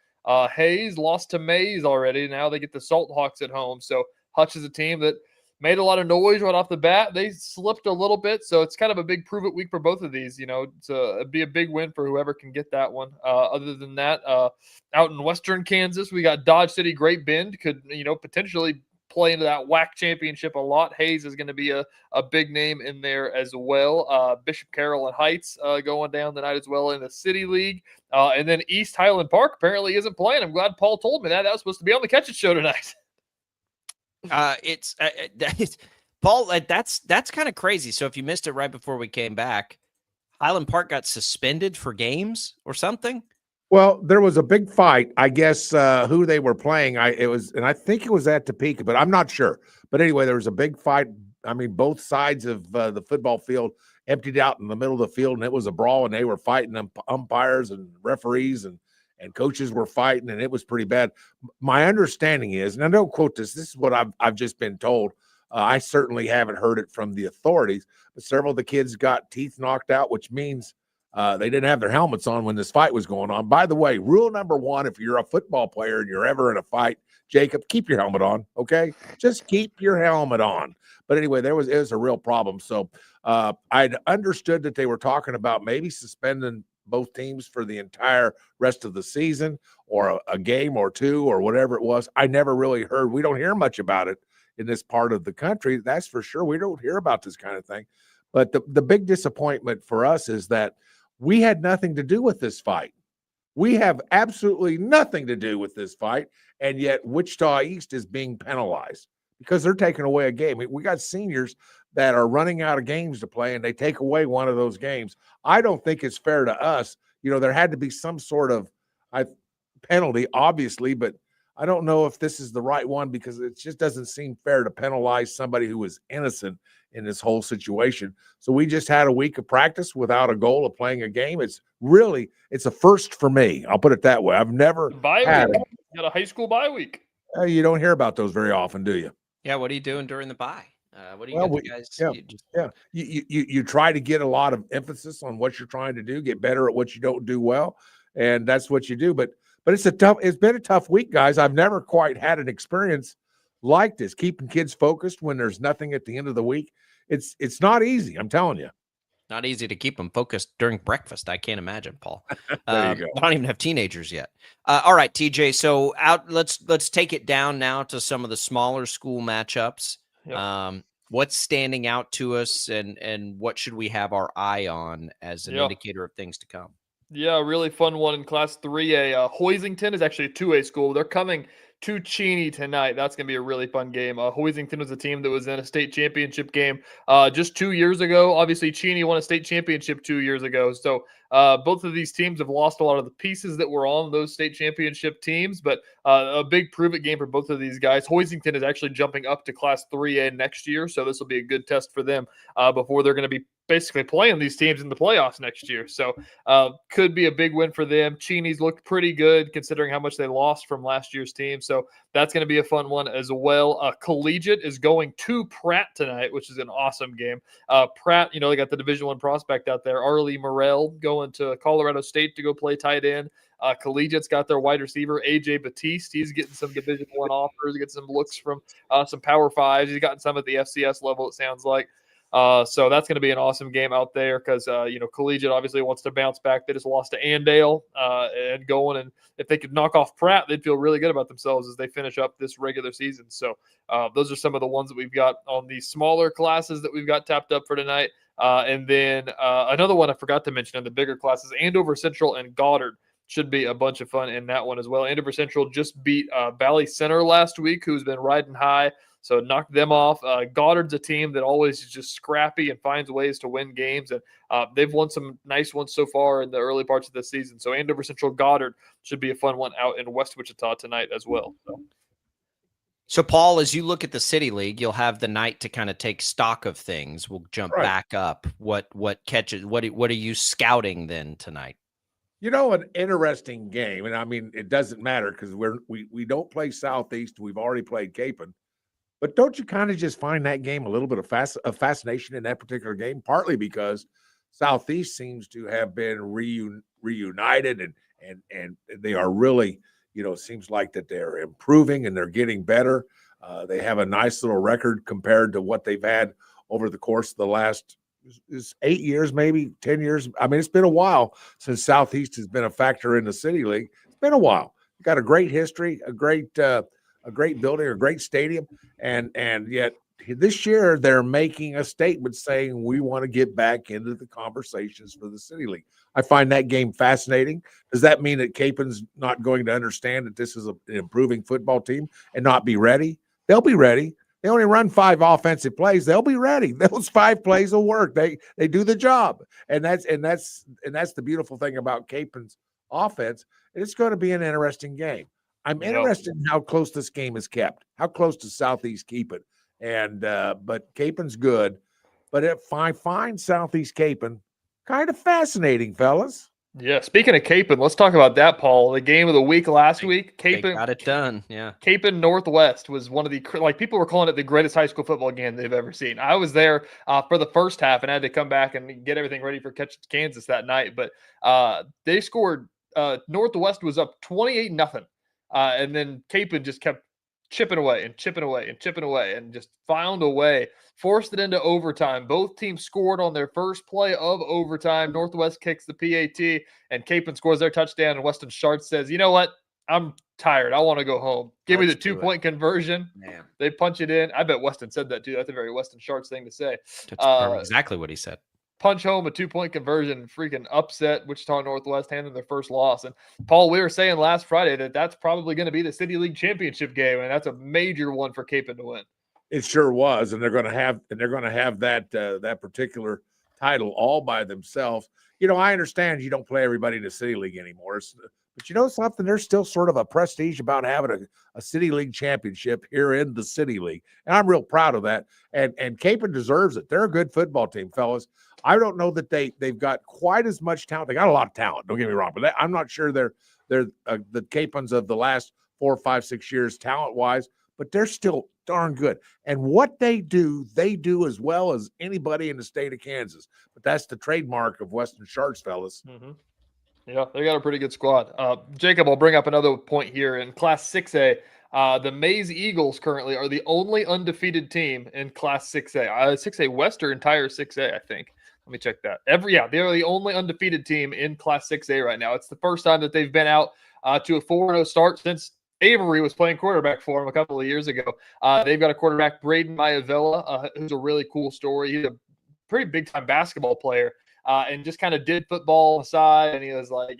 Hayes, lost to Mays already. Now they get the Salt Hawks at home. So Hutch is a team that made a lot of noise right off the bat. They slipped a little bit, so it's kind of a big prove-it week for both of these. It'd be a big win for whoever can get that one. Other than that, out in Western Kansas, we got Dodge City Great Bend could potentially play into that WAC championship a lot. Hayes is going to be a big name in there as well. Bishop Carroll and Heights going down tonight as well in the City League. And then East Highland Park apparently isn't playing. I'm glad Paul told me that. That was supposed to be on the Catch It Show tonight. It's Paul. That's kind of crazy. So if you missed it right before we came back, Highland Park got suspended for games or something. Well, there was a big fight. I guess who they were playing. I think it was at Topeka, but I'm not sure. But anyway, there was a big fight. I mean, both sides of the football field emptied out in the middle of the field, and it was a brawl. And they were fighting umpires and referees, and coaches were fighting, and it was pretty bad. My understanding is, and I don't quote this. This is what I've just been told. I certainly haven't heard it from the authorities, but several of the kids got teeth knocked out, which means they didn't have their helmets on when this fight was going on. By the way, rule number 1, if you're a football player and you're ever in a fight, Jacob, keep your helmet on, okay? Just keep your helmet on. But anyway, it was a real problem. So I'd understood that they were talking about maybe suspending both teams for the entire rest of the season, or a game or 2 or whatever it was. I never really heard. We don't hear much about it in this part of the country. That's for sure. We don't hear about this kind of thing. But the big disappointment for us is that we had nothing to do with this fight. We have absolutely nothing to do with this fight, and yet Wichita East is being penalized because they're taking away a game. We got seniors that are running out of games to play, and they take away one of those games. I don't think it's fair to us. There had to be some sort of penalty, obviously, but I don't know if this is the right one because it just doesn't seem fair to penalize somebody who was innocent in this whole situation. So we just had a week of practice without a goal of playing a game. It's a first for me. I'll put it that way. I've never Bye had week. You got a high school bye week. You don't hear about those very often, do you? Yeah. What are you doing during the bye? What do you Well, got the guys? You try to get a lot of emphasis on what you're trying to do, get better at what you don't do well, and that's what you do. But it's been a tough week, guys. I've never quite had an experience like this, keeping kids focused when there's nothing at the end of the week. It's not easy, I'm telling you. Not easy to keep them focused during breakfast. I can't imagine, Paul. There you go. I don't even have teenagers yet. All right, TJ. So let's take it down now to some of the smaller school matchups. Yep. What's standing out to us, and what should we have our eye on as an indicator of things to come? Yeah, really fun one in Class 3A. Hoisington is actually a 2A school. They're coming to Cheney tonight. That's going to be a really fun game. Hoisington was a team that was in a state championship game just 2 years ago. Obviously, Cheney won a state championship 2 years ago. So both of these teams have lost a lot of the pieces that were on those state championship teams, but a big prove-it game for both of these guys. Hoisington is actually jumping up to Class 3A next year, so this will be a good test for them before they're going to be basically playing these teams in the playoffs next year. So could be a big win for them. Cheney's looked pretty good considering how much they lost from last year's team. So that's going to be a fun one as well. Collegiate is going to Pratt tonight, which is an awesome game. Pratt, they got the Division I prospect out there. Arlie Morrell going to Colorado State to go play tight end. Collegiate's got their wide receiver, AJ Batiste. He's getting some Division I offers, getting some looks from some Power Fives. He's gotten some at the FCS level, it sounds like. So that's going to be an awesome game out there because, Collegiate obviously wants to bounce back. They just lost to Andale and going. And if they could knock off Pratt, they'd feel really good about themselves as they finish up this regular season. So those are some of the ones that we've got on the smaller classes that we've got tapped up for tonight. And then another one I forgot to mention in the bigger classes, Andover Central and Goddard. Should be a bunch of fun in that one as well. Andover Central just beat Valley Center last week, who's been riding high. So knocked them off. Goddard's a team that always is just scrappy and finds ways to win games. And they've won some nice ones so far in the early parts of the season. So Andover Central Goddard should be a fun one out in West Wichita tonight as well. So, Paul, as you look at the City League, you'll have the night to kind of take stock of things. We'll jump back up. What catches? What are you scouting then tonight? An interesting game, and I mean it doesn't matter because we don't play Southeast. We've already played Capon, but don't you kind of just find that game a little bit of fascination in that particular game? Partly because Southeast seems to have been reunited, and they are really, it seems like that they're improving and they're getting better. They have a nice little record compared to what they've had over the course of the last. Is 8 years, maybe 10 years. I mean, it's been a while since Southeast has been a factor in the City League. It's been a while. Got a great history, a great building, a great stadium, and yet this year they're making a statement saying we want to get back into the conversations for the City League. I find that game fascinating. Does that mean that Capon's not going to understand that this is an improving football team and not be ready? They'll be ready. They only run 5 offensive plays. They'll be ready. Those 5 plays will work. They do the job, and that's the beautiful thing about Capon's offense. It's going to be an interesting game. I'm interested in how close this game is kept. How close does Southeast keep it? And but Capon's good, but if I find Southeast Capon kind of fascinating, fellas. Yeah, speaking of Capon, let's talk about that, Paul. The game of the week last week, Capon got it done. Yeah, Capon Northwest was one of the people were calling it the greatest high school football game they've ever seen. I was there for the first half and had to come back and get everything ready for Kansas that night. But they scored. Northwest was up 28-0, and then Capon just kept chipping away and chipping away and chipping away and just found a way, forced it into overtime. Both teams scored on their first play of overtime. Northwest kicks the PAT and Capon scores their touchdown. And Weston Sharp says, you know what? I'm tired. I want to go home. Give me the 2-point conversion. Man. They punch it in. I bet Weston said that too. That's a very Weston Sharp thing to say. That's exactly what he said. Punch home a 2-point conversion, freaking upset Wichita Northwest, handing their first loss. And Paul, we were saying last Friday that that's probably going to be the City League championship game, and that's a major one for Capon to win. It sure was, and they're going to have that particular title all by themselves. I understand you don't play everybody in the City League anymore. But you know something? There's still sort of a prestige about having a City League championship here in the City League. And I'm real proud of that. And Capon deserves it. They're a good football team, fellas. I don't know that they've got quite as much talent. They got a lot of talent, don't get me wrong. But I'm not sure they're the Capons of the last 4, 5, 6 years talent-wise. But they're still darn good. And what they do as well as anybody in the state of Kansas. But that's the trademark of Western Sharks, fellas. Mm-hmm. Yeah, they got a pretty good squad. Jacob, I'll bring up another point here. In Class 6A, the Maize Eagles currently are the only undefeated team in Class 6A. 6A West or entire 6A, I think. Let me check that. They're the only undefeated team in Class 6A right now. It's the first time that they've been out to a 4-0 start since Avery was playing quarterback for him a couple of years ago. They've got a quarterback, Braden Maivella, who's a really cool story. He's a pretty big-time basketball player. And just kind of did football aside, and he was like,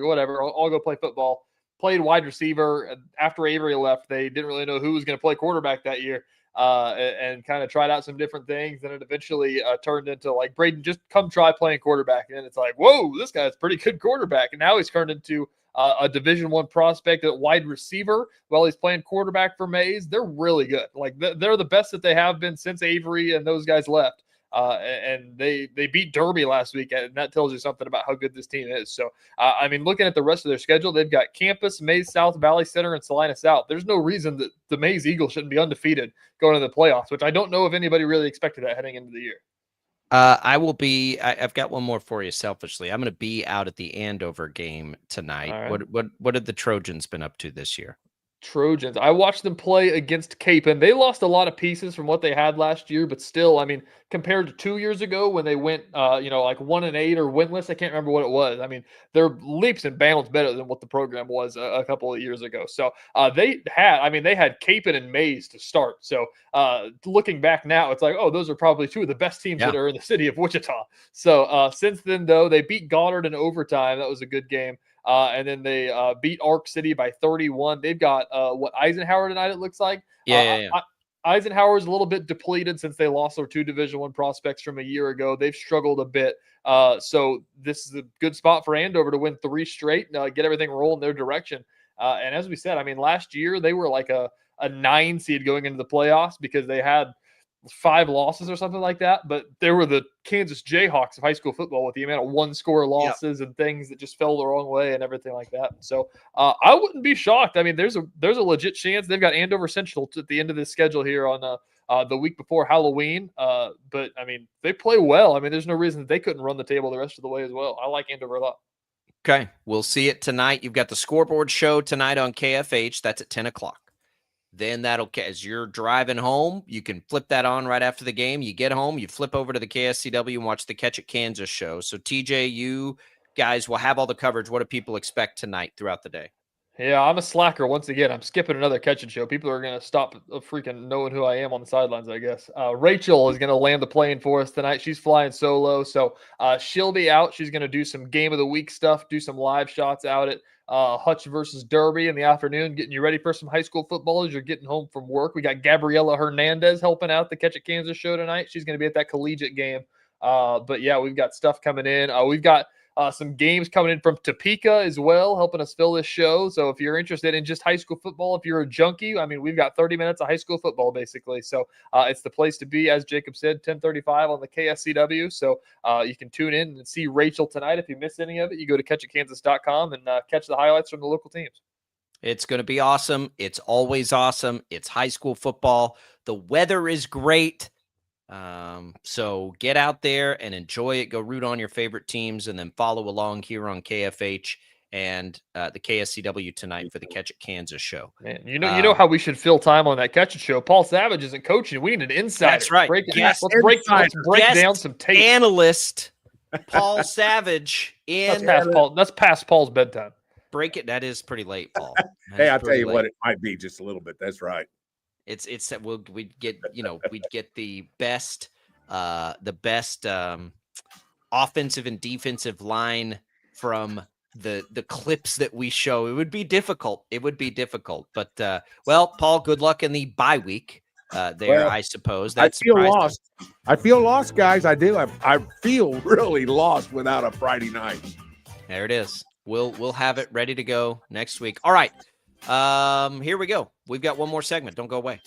whatever, I'll go play football. Played wide receiver. After Avery left, they didn't really know who was going to play quarterback that year, and kind of tried out some different things. And it eventually turned into like, Braden, just come try playing quarterback. And it's like, whoa, this guy's a pretty good quarterback. And now he's turned into a Division I prospect at wide receiver while he's playing quarterback for Maize. They're really good. Like, they're the best that they have been since Avery and those guys left. And they beat Derby last week, and that tells you something about how good this team is. So, looking at the rest of their schedule, they've got Campus, Maize South, Valley Center, and Salina South. There's no reason that the Maize Eagles shouldn't be undefeated going to the playoffs, which I don't know if anybody really expected that heading into the year. I've got one more for you selfishly. I'm going to be out at the Andover game tonight. Right. What have the Trojans been up to this year? Trojans. I watched them play against Capon. They lost a lot of pieces from what they had last year, but still, compared to 2 years ago when they went, like 1-8 or winless, I can't remember what it was. They're leaps and bounds better than what the program was a couple of years ago. So they had Capon and Maize to start. So looking back now, it's like, oh, those are probably two of the best teams that are in the city of Wichita. So since then, though, they beat Goddard in overtime. That was a good game. And then they beat Ark City by 31. They've got Eisenhower tonight, it looks like. Eisenhower's a little bit depleted since they lost their 2 Division I prospects from a year ago. They've struggled a bit. So this is a good spot for Andover to win 3 straight and get everything rolling their direction. And as we said, last year they were like a 9 seed going into the playoffs because they had 5 losses or something like that, but they were the Kansas Jayhawks of high school football with the amount of 1-score losses and things that just fell the wrong way and everything like that. So I wouldn't be shocked. There's a legit chance. They've got Andover Central at the end of this schedule here on the week before Halloween. But they play well. There's no reason that they couldn't run the table the rest of the way as well. I like Andover a lot. Okay, we'll see it tonight. You've got the scoreboard show tonight on KFH. That's at 10 o'clock. Then as you're driving home, you can flip that on right after the game. You get home, you flip over to the KSCW and watch the Catch It Kansas show. So, TJ, you guys will have all the coverage. What do people expect tonight throughout the day? Yeah, I'm a slacker. Once again, I'm skipping another Catch It show. People are going to stop freaking knowing who I am on the sidelines, I guess. Rachel is going to land the plane for us tonight. She's flying solo, so she'll be out. She's going to do some Game of the Week stuff, do some live shots out at Hutch versus Derby in the afternoon, getting you ready for some high school football as you're getting home from work. We got Gabriela Hernandez helping out the Catch It Kansas show tonight. She's going to be at that collegiate game. But yeah, we've got stuff coming in. We've got some games coming in from Topeka as well, helping us fill this show. So if you're interested in just high school football, if you're a junkie, we've got 30 minutes of high school football basically. So it's the place to be, as Jacob said, 10:35 on the KSCW. So you can tune in and see Rachel tonight. If you miss any of it, you go to catchitkansas.com and catch the highlights from the local teams. It's going to be awesome. It's always awesome. It's high school football. The weather is great. So get out there and enjoy it. Go root on your favorite teams and then follow along here on KFH and the KSCW tonight for the Catch It Kansas show. Man, you know how we should fill time on that Catch It show. Paul Savage isn't coaching. We need an insider. That's right. Let's break down some tape. Analyst Paul Savage in. That's past Paul's bedtime. Break it. That is pretty late, Paul. Hey, I'll tell you what, it might be just a little bit. That's right. It's that we'd get the best offensive and defensive line from the clips that we show. It would be difficult. But Paul, good luck in the bye week there. I suppose I feel lost. I feel lost, guys. I do. I feel really lost without a Friday night. There it is. We'll have it ready to go next week. All right. Here we go. We've got one more segment. Don't go away.